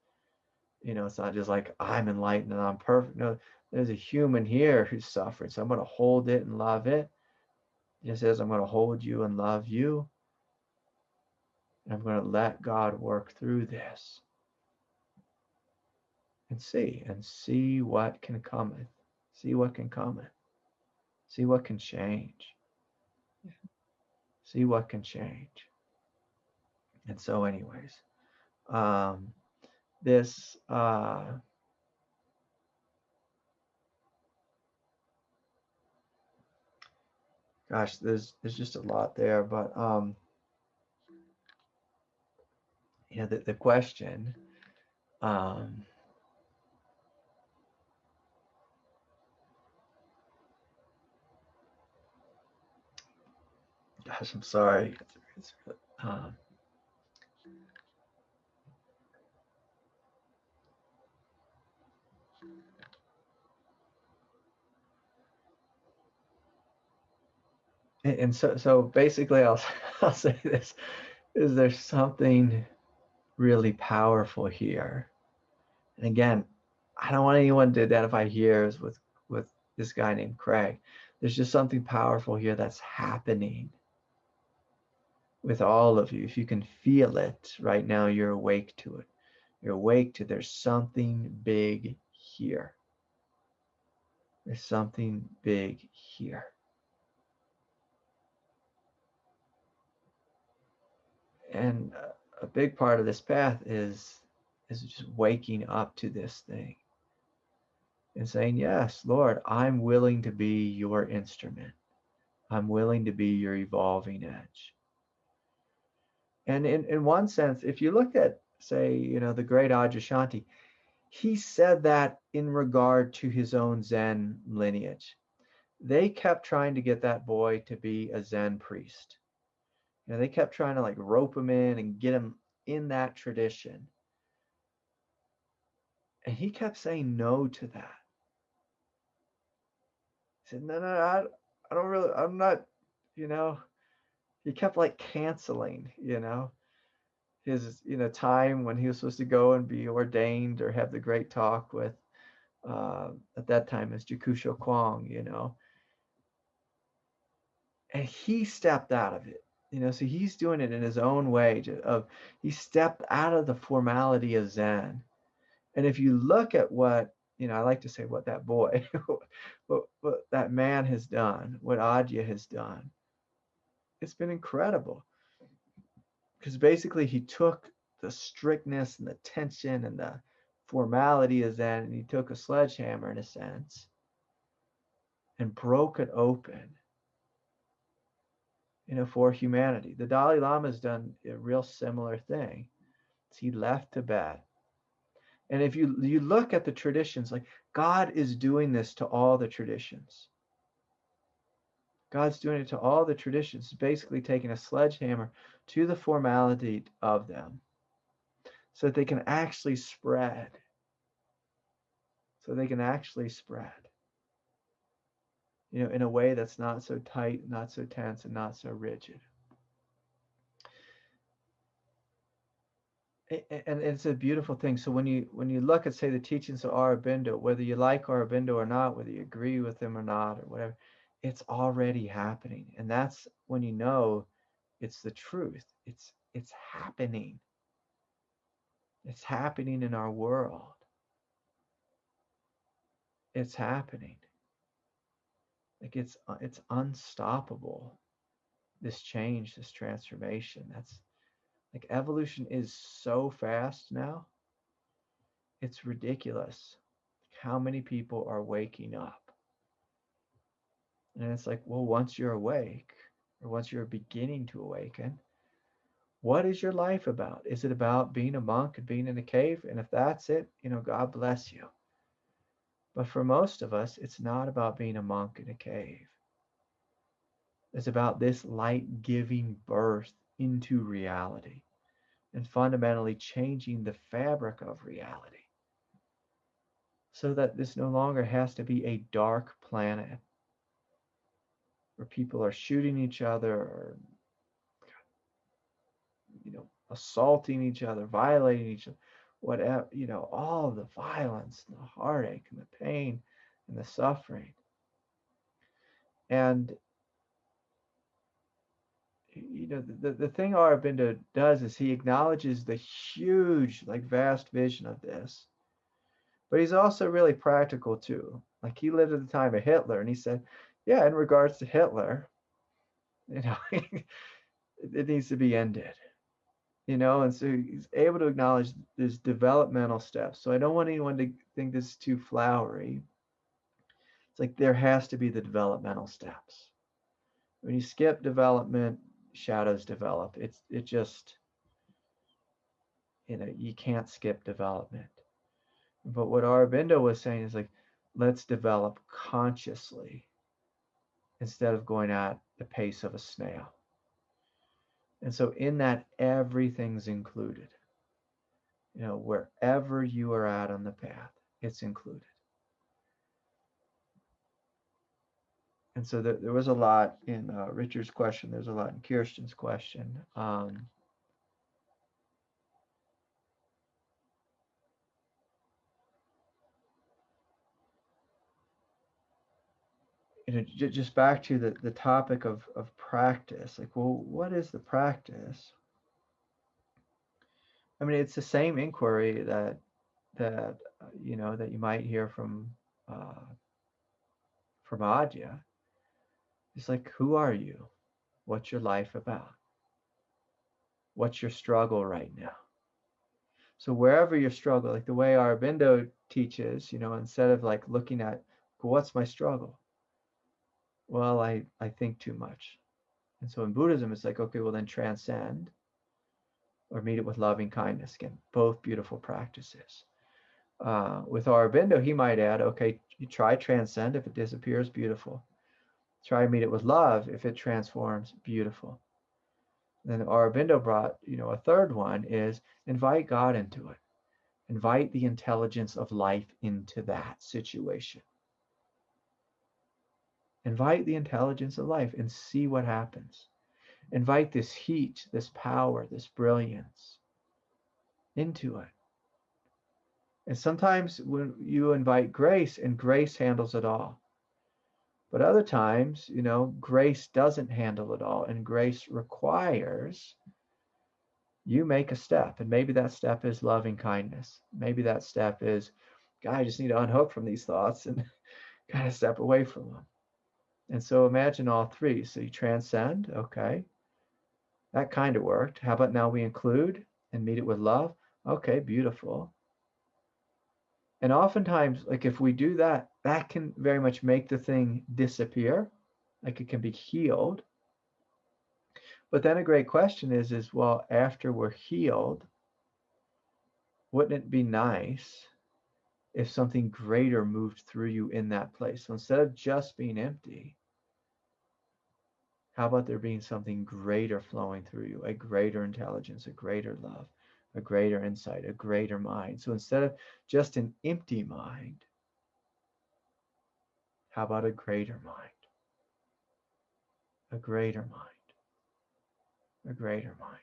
it's not just like I'm enlightened and I'm perfect. No, there's a human here who's suffering. So I'm going to hold it and love it. Just as I'm going to hold you and love you. And I'm going to let God work through this. And see what can come. See what can come. See what can change. See what can change. And so anyways, this gosh, there's just a lot there, but the question, gosh, I'm sorry. And so basically, I'll say this: is there something really powerful here? And again, I don't want anyone to identify here as with this guy named Craig. There's just something powerful here that's happening with all of you. If you can feel it right now, you're awake to it. You're awake to there's something big here. There's something big here. And a big part of this path is just waking up to this thing and saying, yes, Lord, I'm willing to be your instrument. I'm willing to be your evolving edge. And in one sense, if you look at, say, the great Adyashanti, he said that in regard to his own Zen lineage. They kept trying to get that boy to be a Zen priest. They kept trying to rope him in and get him in that tradition. And he kept saying no to that. He said, no, I don't really, I'm not, he kept canceling, his, time when he was supposed to go and be ordained or have the great talk with, at that time, as Jakusho Kwong, and he stepped out of it, so he's doing it in his own way he stepped out of the formality of Zen. And if you look at what, I like to say what that boy, what that man has done, what Adya has done, it's been incredible. Because basically he took the strictness and the tension and the formality of Zen, and he took a sledgehammer, in a sense, and broke it open, for humanity. The Dalai Lama has done a real similar thing. He left Tibet. And if you look at the traditions, God is doing this to all the traditions. God's doing it to all the traditions, basically taking a sledgehammer to the formality of them so that they can actually spread. In a way that's not so tight, not so tense, and not so rigid. And it's a beautiful thing. So when you look at, say, the teachings of Aurobindo, whether you like Aurobindo or not, whether you agree with him or not, or whatever, it's already happening. And that's when it's the truth. It's happening. It's happening in our world. It's happening. It's unstoppable. This change, this transformation. That's evolution is so fast now. It's ridiculous how many people are waking up. And it's well, once you're awake, or once you're beginning to awaken, what is your life about? Is it about being a monk and being in a cave? And if that's it, God bless you. But for most of us, it's not about being a monk in a cave. It's about this light giving birth into reality and fundamentally changing the fabric of reality so that this no longer has to be a dark planet where people are shooting each other or, assaulting each other, violating each other, whatever, all of the violence and the heartache and the pain and the suffering. And the thing Aurobindo does is he acknowledges the huge, like vast vision of this, but he's also really practical too. Like he lived at the time of Hitler, and he said, yeah, in regards to Hitler, it needs to be ended. And so he's able to acknowledge this developmental steps. So I don't want anyone to think this is too flowery. It's like there has to be the developmental steps. When you skip development, shadows develop. It just, you can't skip development. But what Aurobindo was saying is like, let's develop consciously instead of going at the pace of a snail. And so in that, everything's included. Wherever you are at on the path, it's included. And so there was a lot in Richard's question. There's a lot in Kirsten's question. Just back to the topic of practice. Like, well, what is the practice? I mean, it's the same inquiry that you might hear from Adya. It's like, who are you? What's your life about? What's your struggle right now? So wherever your struggle, like the way Aurobindo teaches, instead of like looking at, well, what's my struggle? Well, I think too much. And so in Buddhism, it's like, okay, well then transcend or meet it with loving kindness. Again, both beautiful practices. With Aurobindo, he might add, okay, you try transcend. If it disappears, beautiful. Try meet it with love. If it transforms, beautiful. Then Aurobindo brought, a third one is invite God into it. Invite the intelligence of life into that situation. Invite the intelligence of life and see what happens. Invite this heat, this power, this brilliance into it. And sometimes when you invite grace, and grace handles it all. But other times, grace doesn't handle it all, and grace requires you make a step. And maybe that step is loving kindness. Maybe that step is, God, I just need to unhook from these thoughts and kind of step away from them. And so imagine all three. So you transcend, okay. That kind of worked. How about now we include and meet it with love? Okay, beautiful. And oftentimes, like if we do that, that can very much make the thing disappear. Like it can be healed. But then a great question is, well, after we're healed, wouldn't it be nice if something greater moved through you in that place? So instead of just being empty, how about there being something greater flowing through you, a greater intelligence, a greater love, a greater insight, a greater mind? So instead of just an empty mind, how about a greater mind? A greater mind. A greater mind.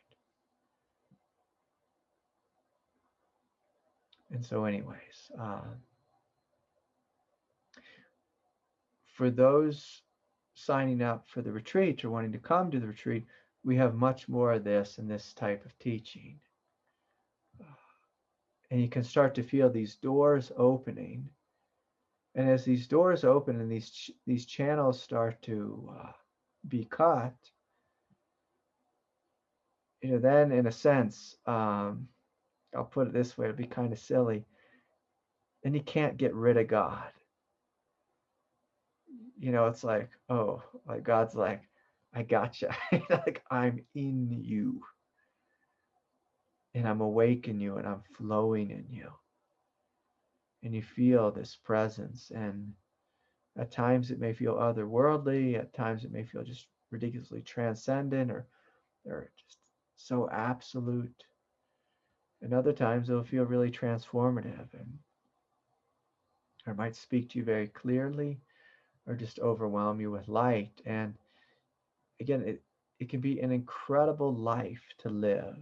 And so anyways, for those signing up for the retreat or wanting to come to the retreat, we have much more of this and this type of teaching. And you can start to feel these doors opening. And as these doors open and these channels start to be cut, then in a sense, I'll put it this way, it'll be kind of silly, then you can't get rid of God. It's like, oh, like God's like, I gotcha. Like I'm in you. And I'm awakening you and I'm flowing in you. and you feel this presence. And at times it may feel otherworldly, at times it may feel just ridiculously transcendent, or just so absolute. And other times it'll feel really transformative, and or it might speak to you very clearly, or just overwhelm you with light. And again, it can be an incredible life to live,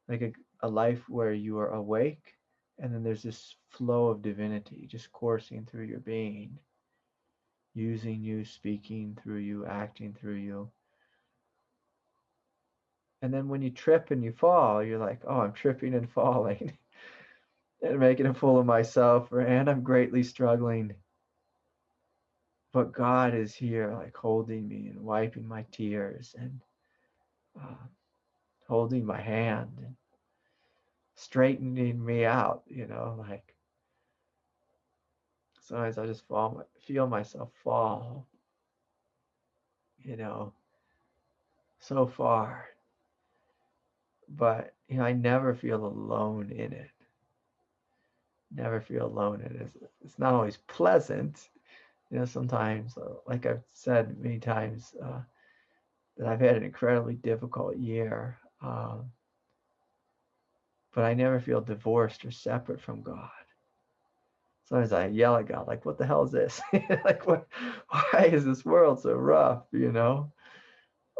like a life where you are awake, and then there's this flow of divinity just coursing through your being, using you, speaking through you, acting through you. And then when you trip and you fall, you're like, oh, I'm tripping and falling and making a fool of myself, and I'm greatly struggling. But God is here, like holding me and wiping my tears, and uh, holding my hand and straightening me out, like sometimes I just feel myself fall, you know, so far. But, I never feel alone in it. Never feel alone in it. It's not always pleasant. Sometimes, like I've said many times, that I've had an incredibly difficult year. But I never feel divorced or separate from God. Sometimes I yell at God, like, what the hell is this? Like, why is this world so rough,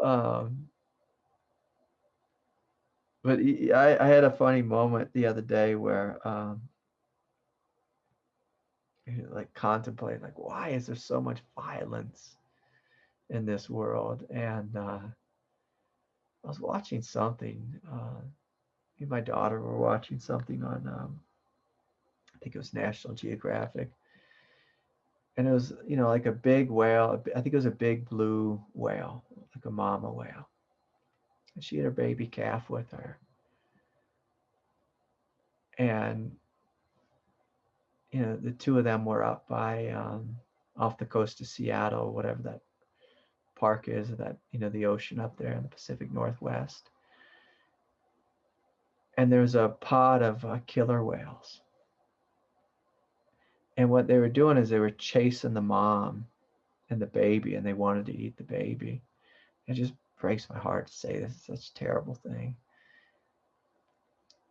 Um, but I had a funny moment the other day where, like contemplating, like, why is there so much violence in this world? And I was watching something. Me and my daughter were watching something on, I think it was National Geographic, and it was, like a big whale. I think it was a big blue whale, like a mama whale, and she had her baby calf with her. And the two of them were up by off the coast of Seattle, whatever that park is, that the ocean up there in the Pacific Northwest. And there's a pod of killer whales. And what they were doing is they were chasing the mom and the baby, and they wanted to eat the baby. It just breaks my heart to say this is such a terrible thing.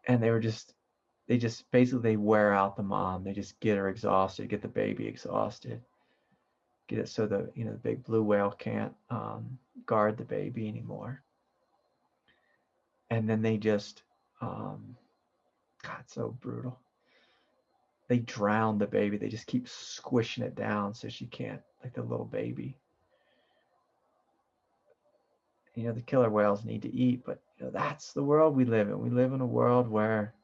And they just basically wear out the mom. They just get her exhausted, get the baby exhausted, get it so the the big blue whale can't guard the baby anymore. And then they just, God, so brutal. They drown the baby. They just keep squishing it down so she can't, like the little baby. The killer whales need to eat, but that's the world we live in. We live in a world where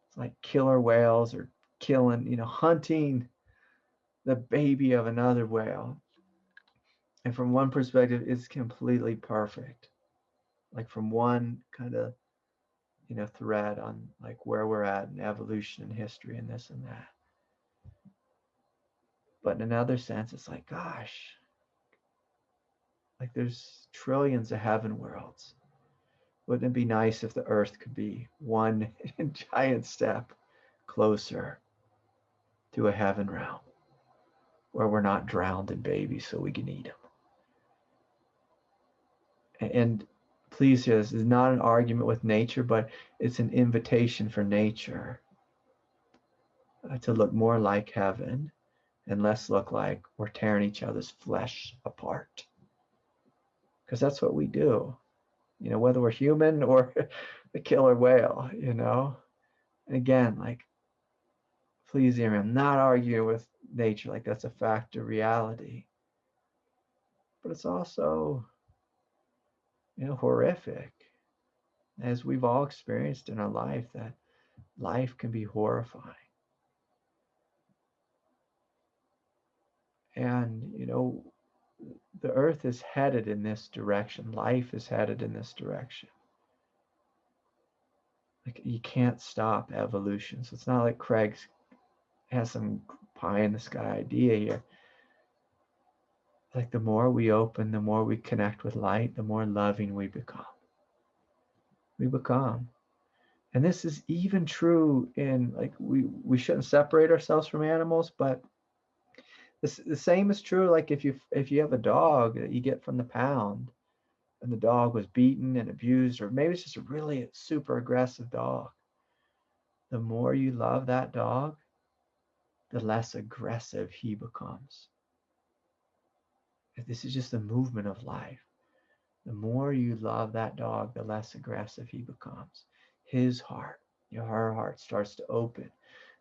it's like killer whales are killing, hunting the baby of another whale. And from one perspective, it's completely perfect. Like from one kind of, thread on like where we're at in evolution and history and this and that. But in another sense, it's like, gosh, like there's trillions of heaven worlds. Wouldn't it be nice if the earth could be one giant step closer to a heaven realm where we're not drowned in babies so we can eat them? And please hear, this is not an argument with nature, but it's an invitation for nature to look more like heaven and less look like we're tearing each other's flesh apart. Because that's what we do, whether we're human or the killer whale, And again, like, please hear me, I'm not arguing with nature, like that's a fact of reality. But it's also, horrific, as we've all experienced in our life, that life can be horrifying. And, the earth is headed in this direction. Life is headed in this direction. Like, you can't stop evolution. So it's not like Craig has some pie in the sky idea here. Like, the more we open, the more we connect with light, the more loving we become. And this is even true in, like, we shouldn't separate ourselves from animals, but the same is true, like if you have a dog that you get from the pound and the dog was beaten and abused, or maybe it's just a really super aggressive dog. The more you love that dog, the less aggressive he becomes. This is just the movement of life. The more you love that dog, the less aggressive he becomes. His heart, her heart starts to open.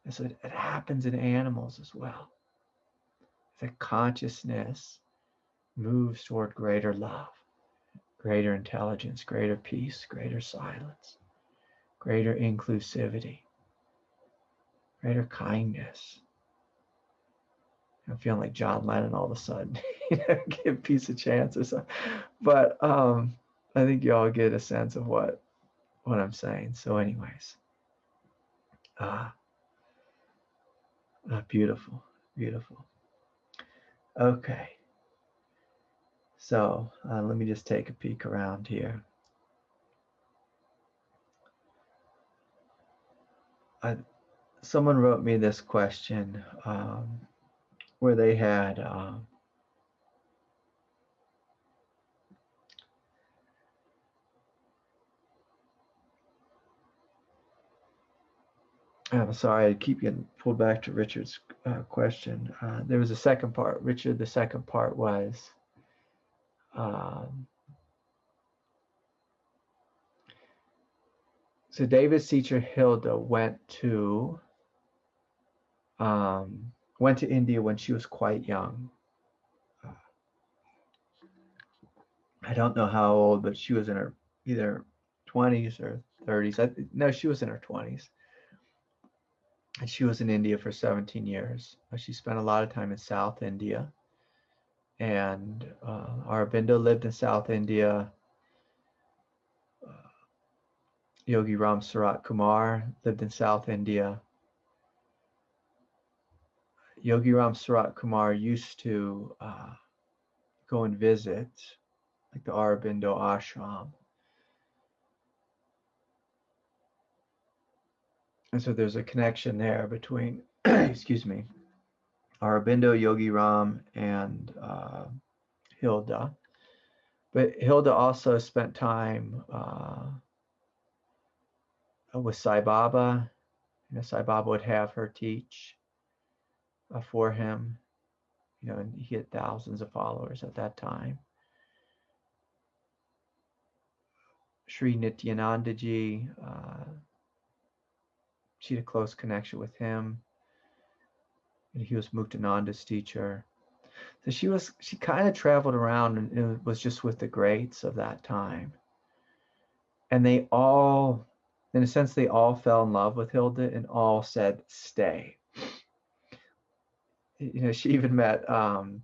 And so it happens in animals as well. The consciousness moves toward greater love, greater intelligence, greater peace, greater silence, greater inclusivity, greater kindness. I'm feeling like John Lennon all of a sudden, give peace a chance or something. But I think you all get a sense of what I'm saying. So anyways, beautiful, beautiful. Okay. So let me just take a peek around here. Someone wrote me this question where they had I'm sorry, I keep getting pulled back to Richard's question. There was a second part. Richard, the second part was so David's teacher Hilda went to India when she was quite young. I don't know how old, but she was in her either 20s or 30s. No, she was in her 20s. And she was in India for 17 years. She spent a lot of time in South India. And Aurobindo lived in South India. Yogi Ram Sarat Kumar lived in South India. Yogi Ram Sarat Kumar used to go and visit, like, the Aurobindo ashram. And so there's a connection there between, excuse me, Aurobindo, Yogi Ram, and Hilda. But Hilda also spent time with Sai Baba. Sai Baba would have her teach for him. And he had thousands of followers at that time. Sri Nityanandaji, she had a close connection with him. And he was Muktananda's teacher. So she kind of traveled around and was just with the greats of that time. And they all, in a sense, they all fell in love with Hilda and all said, stay. She even met Paramahansa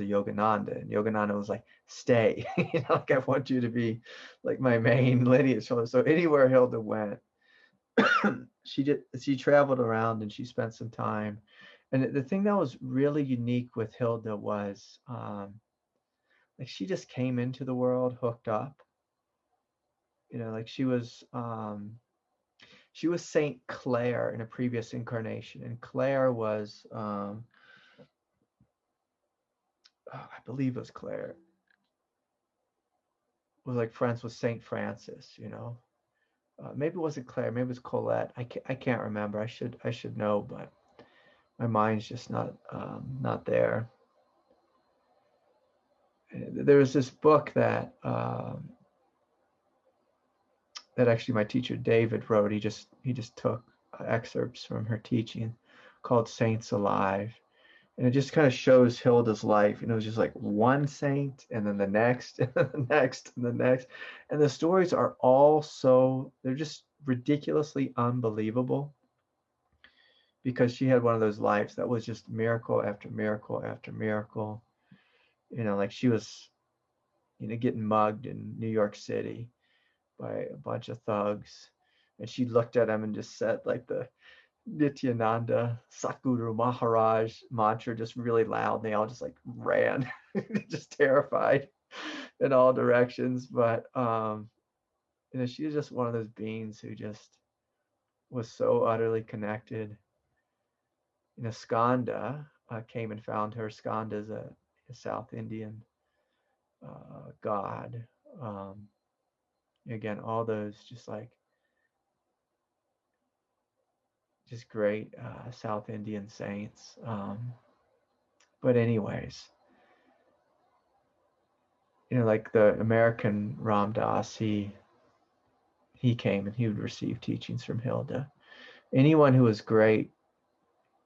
Yogananda, and Yogananda was like, stay. Like, I want you to be like my main lineage. So anywhere Hilda went, she traveled around and she spent some time. And the thing that was really unique with Hilda was like, she just came into the world hooked up. Like she was Saint Clare in a previous incarnation, and Clare was I believe it was Clare was like friends with Saint Francis. Maybe it wasn't Clare, maybe it was Colette. I can't remember. I should know, but my mind's just not there. There was this book that actually my teacher David wrote. He just took excerpts from her teaching, called Saints Alive, and it just kind of shows Hilda's life. It was just like one saint, and then the next, and then the next, and the next, and the stories are all they're just ridiculously unbelievable, because she had one of those lives that was just miracle after miracle after miracle. Like she was, getting mugged in New York City by a bunch of thugs, and she looked at them and just said, like, the Nityananda Satguru Maharaj mantra just really loud, and they all just like ran, just terrified in all directions. But she was just one of those beings who just was so utterly connected. Skanda came and found her. Skanda is a South Indian god. Again, all those just great South Indian saints. But anyways, like the American Ram Dass, he came and he would receive teachings from Hilda. Anyone who was great,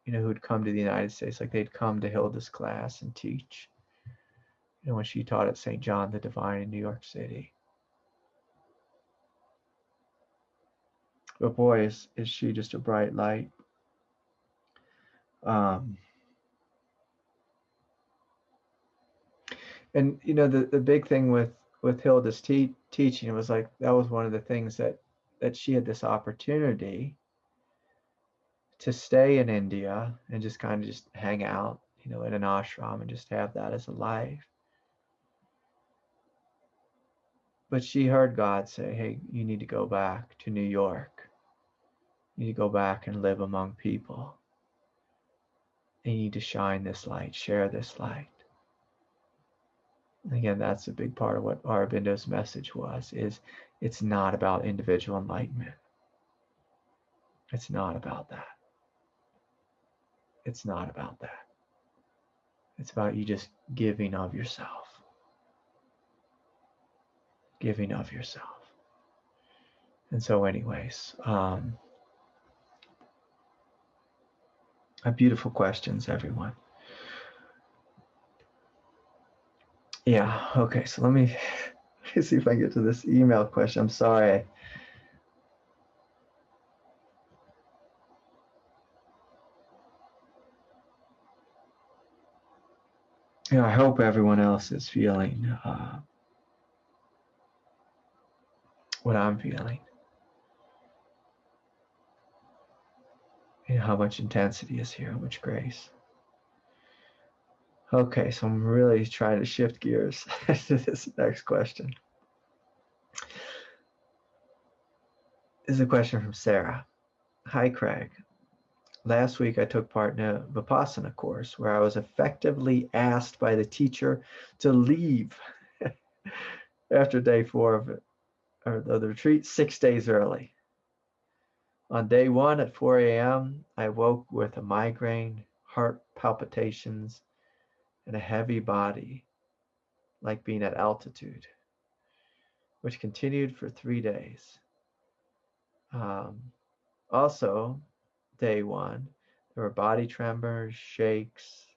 who'd come to the United States, like they'd come to Hilda's class and teach. When she taught at St. John the Divine in New York City. But boy, is she just a bright light. And the big thing with Hilda's teaching was like, that was one of the things that she had this opportunity to stay in India and just kind of just hang out, in an ashram and just have that as a life. But she heard God say, hey, you need to go back to New York. You need to go back and live among people. And you need to shine this light, share this light. And again, that's a big part of what Aurobindo's message was, is it's not about individual enlightenment. It's not about that. It's not about that. It's about you just giving of yourself. Giving of yourself. And so anyways, beautiful questions, everyone. Yeah, okay, so let me see if I can get to this email question. I'm sorry. I hope everyone else is feeling what I'm feeling. How much intensity is here, how much grace. Okay, so I'm really trying to shift gears to this next question. This is a question from Sarah. Hi, Craig. Last week I took part in a Vipassana course where I was effectively asked by the teacher to leave after day 4 of the retreat 6 days early. On day 1 at 4 a.m., I woke with a migraine, heart palpitations, and a heavy body, like being at altitude, which continued for 3 days. Also, day 1, there were body tremors, shakes.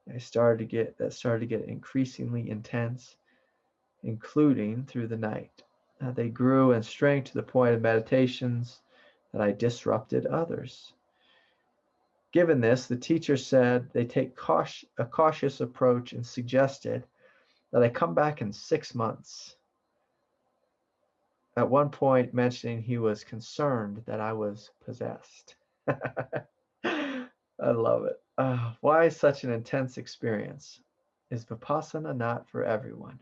That started to get increasingly intense, including through the night. They grew in strength to the point of meditations that I disrupted others. Given this, the teacher said they take a cautious approach and suggested that I come back in 6 months. At one point, mentioning he was concerned that I was possessed. I love it. Why such an intense experience? Is Vipassana not for everyone?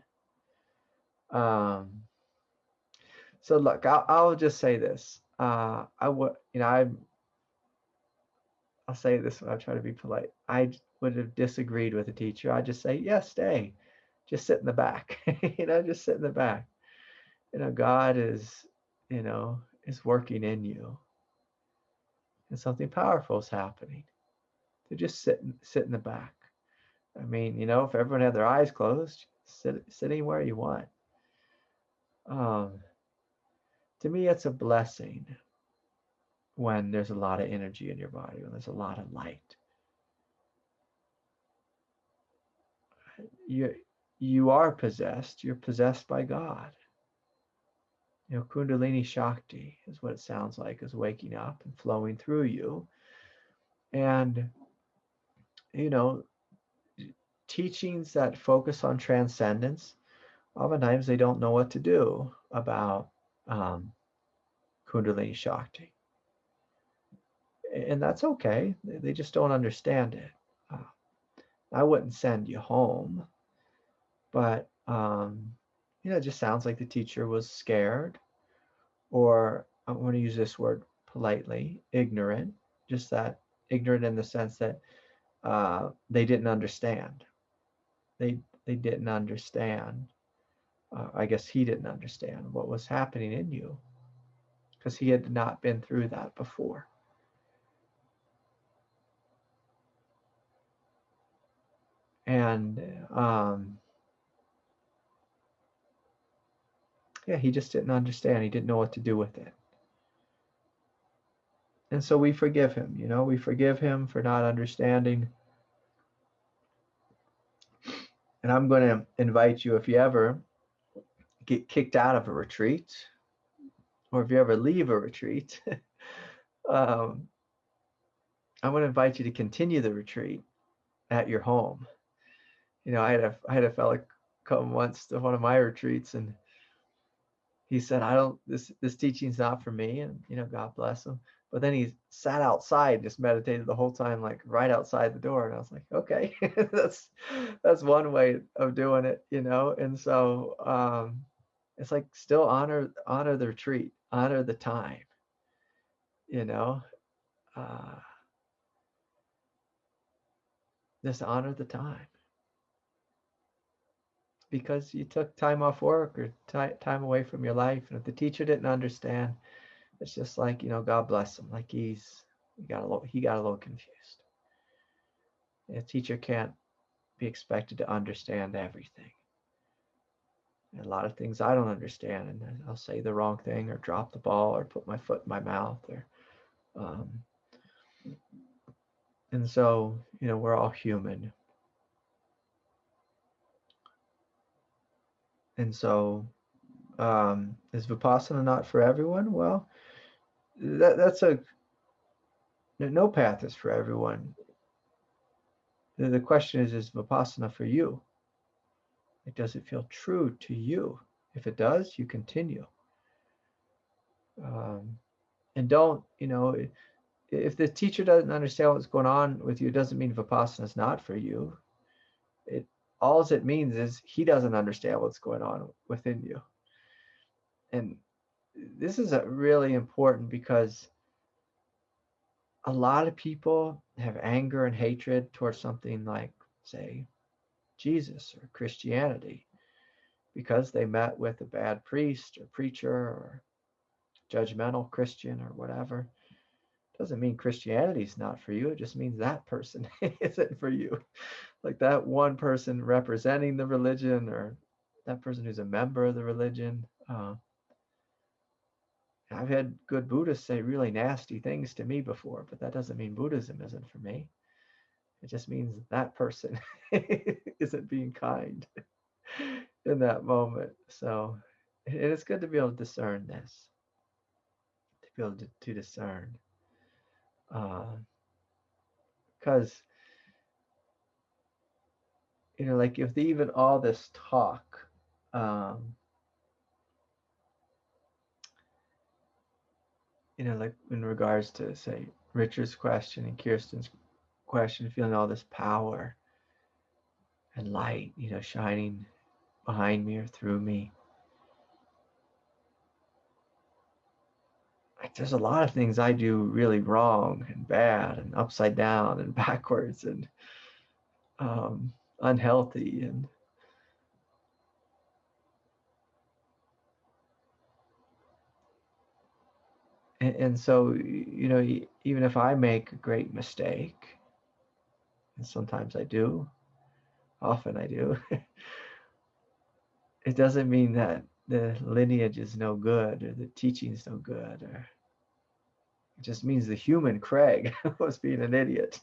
So look, I'll just say this. I'll say this when I try to be polite. I would have disagreed with the teacher. I'd just say, yeah, stay. Just sit in the back. Just sit in the back. God is working in you. And something powerful is happening. So just sit in the back. I mean, if everyone had their eyes closed, sit anywhere you want. To me, it's a blessing when there's a lot of energy in your body, when there's a lot of light. You are possessed. You're possessed by God. Kundalini Shakti is what it sounds like, is waking up and flowing through you. And, teachings that focus on transcendence, oftentimes they don't know what to do about Kundalini Shakti. And that's okay. They just don't understand it. I wouldn't send you home, but it just sounds like the teacher was scared, or I want to use this word politely, ignorant, just that ignorant in the sense that they didn't understand. They didn't understand. I guess he didn't understand what was happening in you because he had not been through that before. And yeah, he just didn't understand. He didn't know what to do with it. And so we forgive him, we forgive him for not understanding. And I'm going to invite you, if you ever get kicked out of a retreat, or if you ever leave a retreat, I'm going to invite you to continue the retreat at your home. I had a fella come once to one of my retreats, and he said, this teaching's not for me, and God bless him. But then he sat outside and just meditated the whole time, like right outside the door. And I was like, okay, that's one way of doing it, And so it's like, still honor the retreat, honor the time, just honor the time, because you took time off work or time away from your life. And if the teacher didn't understand, it's just like, God bless him. Like he got a little confused. A teacher can't be expected to understand everything. And a lot of things I don't understand, and I'll say the wrong thing or drop the ball or put my foot in my mouth, or and so we're all human. And so is Vipassana not for everyone? Well, that's no path is for everyone. The question is Vipassana for you? Does it feel true to you? If it does, you continue. And don't, if the teacher doesn't understand what's going on with you, it doesn't mean Vipassana is not for you. All it means is he doesn't understand what's going on within you. And this is really important, because a lot of people have anger and hatred towards something like, say, Jesus or Christianity, because they met with a bad priest or preacher or judgmental Christian or whatever. Doesn't mean Christianity is not for you. It just means that person isn't for you. Like that one person representing the religion, or that person who's a member of the religion. I've had good Buddhists say really nasty things to me before, but that doesn't mean Buddhism isn't for me. It just means that person isn't being kind in that moment. So it's good to be able to discern this, to be able to discern. Because, like if even all this talk, like in regards to, say, Richard's question and Kirsten's question, feeling all this power and light, shining behind me or through me. Like there's a lot of things I do really wrong and bad and upside down and backwards and unhealthy, and so even if I make a great mistake, and sometimes I do, often I do, it doesn't mean that the lineage is no good or the teaching is no good, or it just means the human Craig was being an idiot.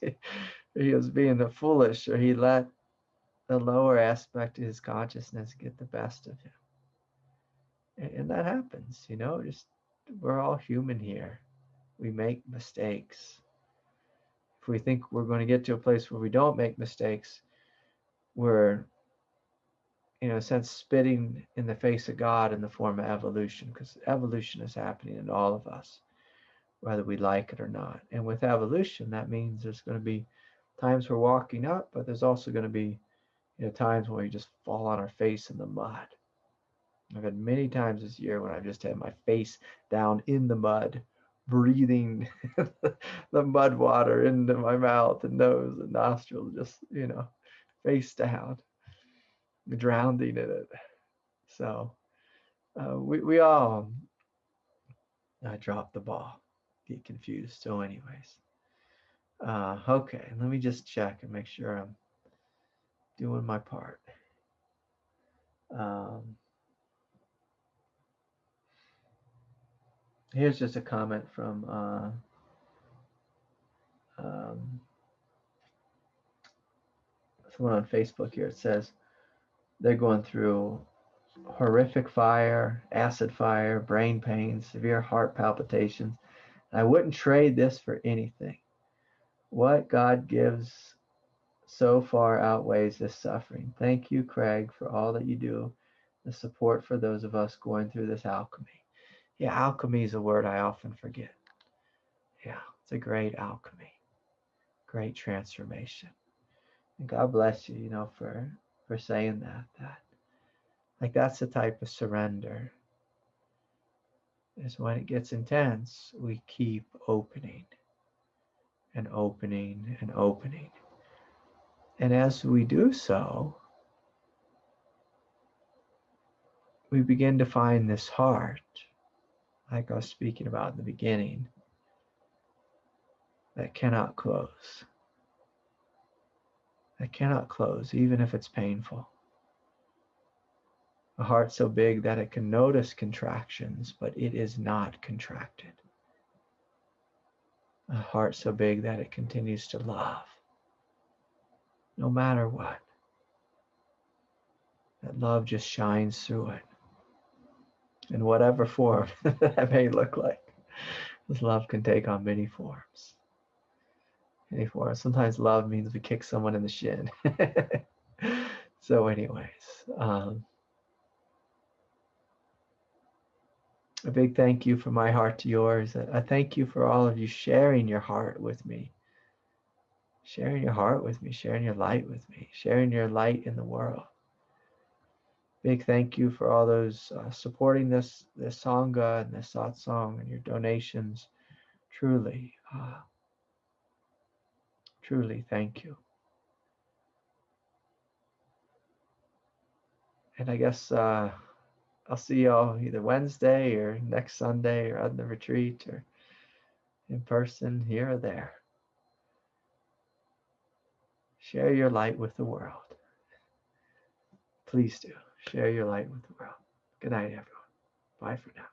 He was being a foolish, or he let the lower aspect of his consciousness get the best of him. And that happens, just we're all human here. We make mistakes. If we think we're going to get to a place where we don't make mistakes, we're, in a sense, spitting in the face of God in the form of evolution, because evolution is happening in all of us, whether we like it or not. And with evolution, that means there's going to be times we're walking up, but there's also going to be times when we just fall on our face in the mud. I've had many times this year when I've just had my face down in the mud, breathing the mud water into my mouth and nose and nostrils, just, face down, drowning in it. So we all drop the ball, get confused. So anyways, okay, let me just check and make sure I'm doing my part. Here's just a comment from someone on Facebook here. It says they're going through horrific fire, acid fire, brain pain, severe heart palpitations. I wouldn't trade this for anything. What God gives so far outweighs this suffering. Thank you, Craig, for all that you do, the support for those of us going through this alchemy. Yeah, alchemy is a word I often forget. Yeah, it's a great alchemy, great transformation. And God bless you, for saying that. Like, that's the type of surrender, is when it gets intense, we keep opening and opening and opening. And as we do so, we begin to find this heart, like I was speaking about in the beginning, that cannot close. That cannot close, even if it's painful. A heart so big that it can notice contractions, but it is not contracted. A heart so big that it continues to love, no matter what. That love just shines through it, in whatever form that may look like. This love can take on many forms. Many forms. Sometimes love means we kick someone in the shin. So anyways, a big thank you from my heart to yours. I thank you for all of you sharing your heart with me. Sharing your heart with me, sharing your light with me, sharing your light in the world. Big thank you for all those supporting this Sangha and this Satsang and your donations. Truly, truly thank you. And I guess I'll see y'all either Wednesday or next Sunday or on the retreat or in person here or there. Share your light with the world. Please do. Share your light with the world. Good night, everyone. Bye for now.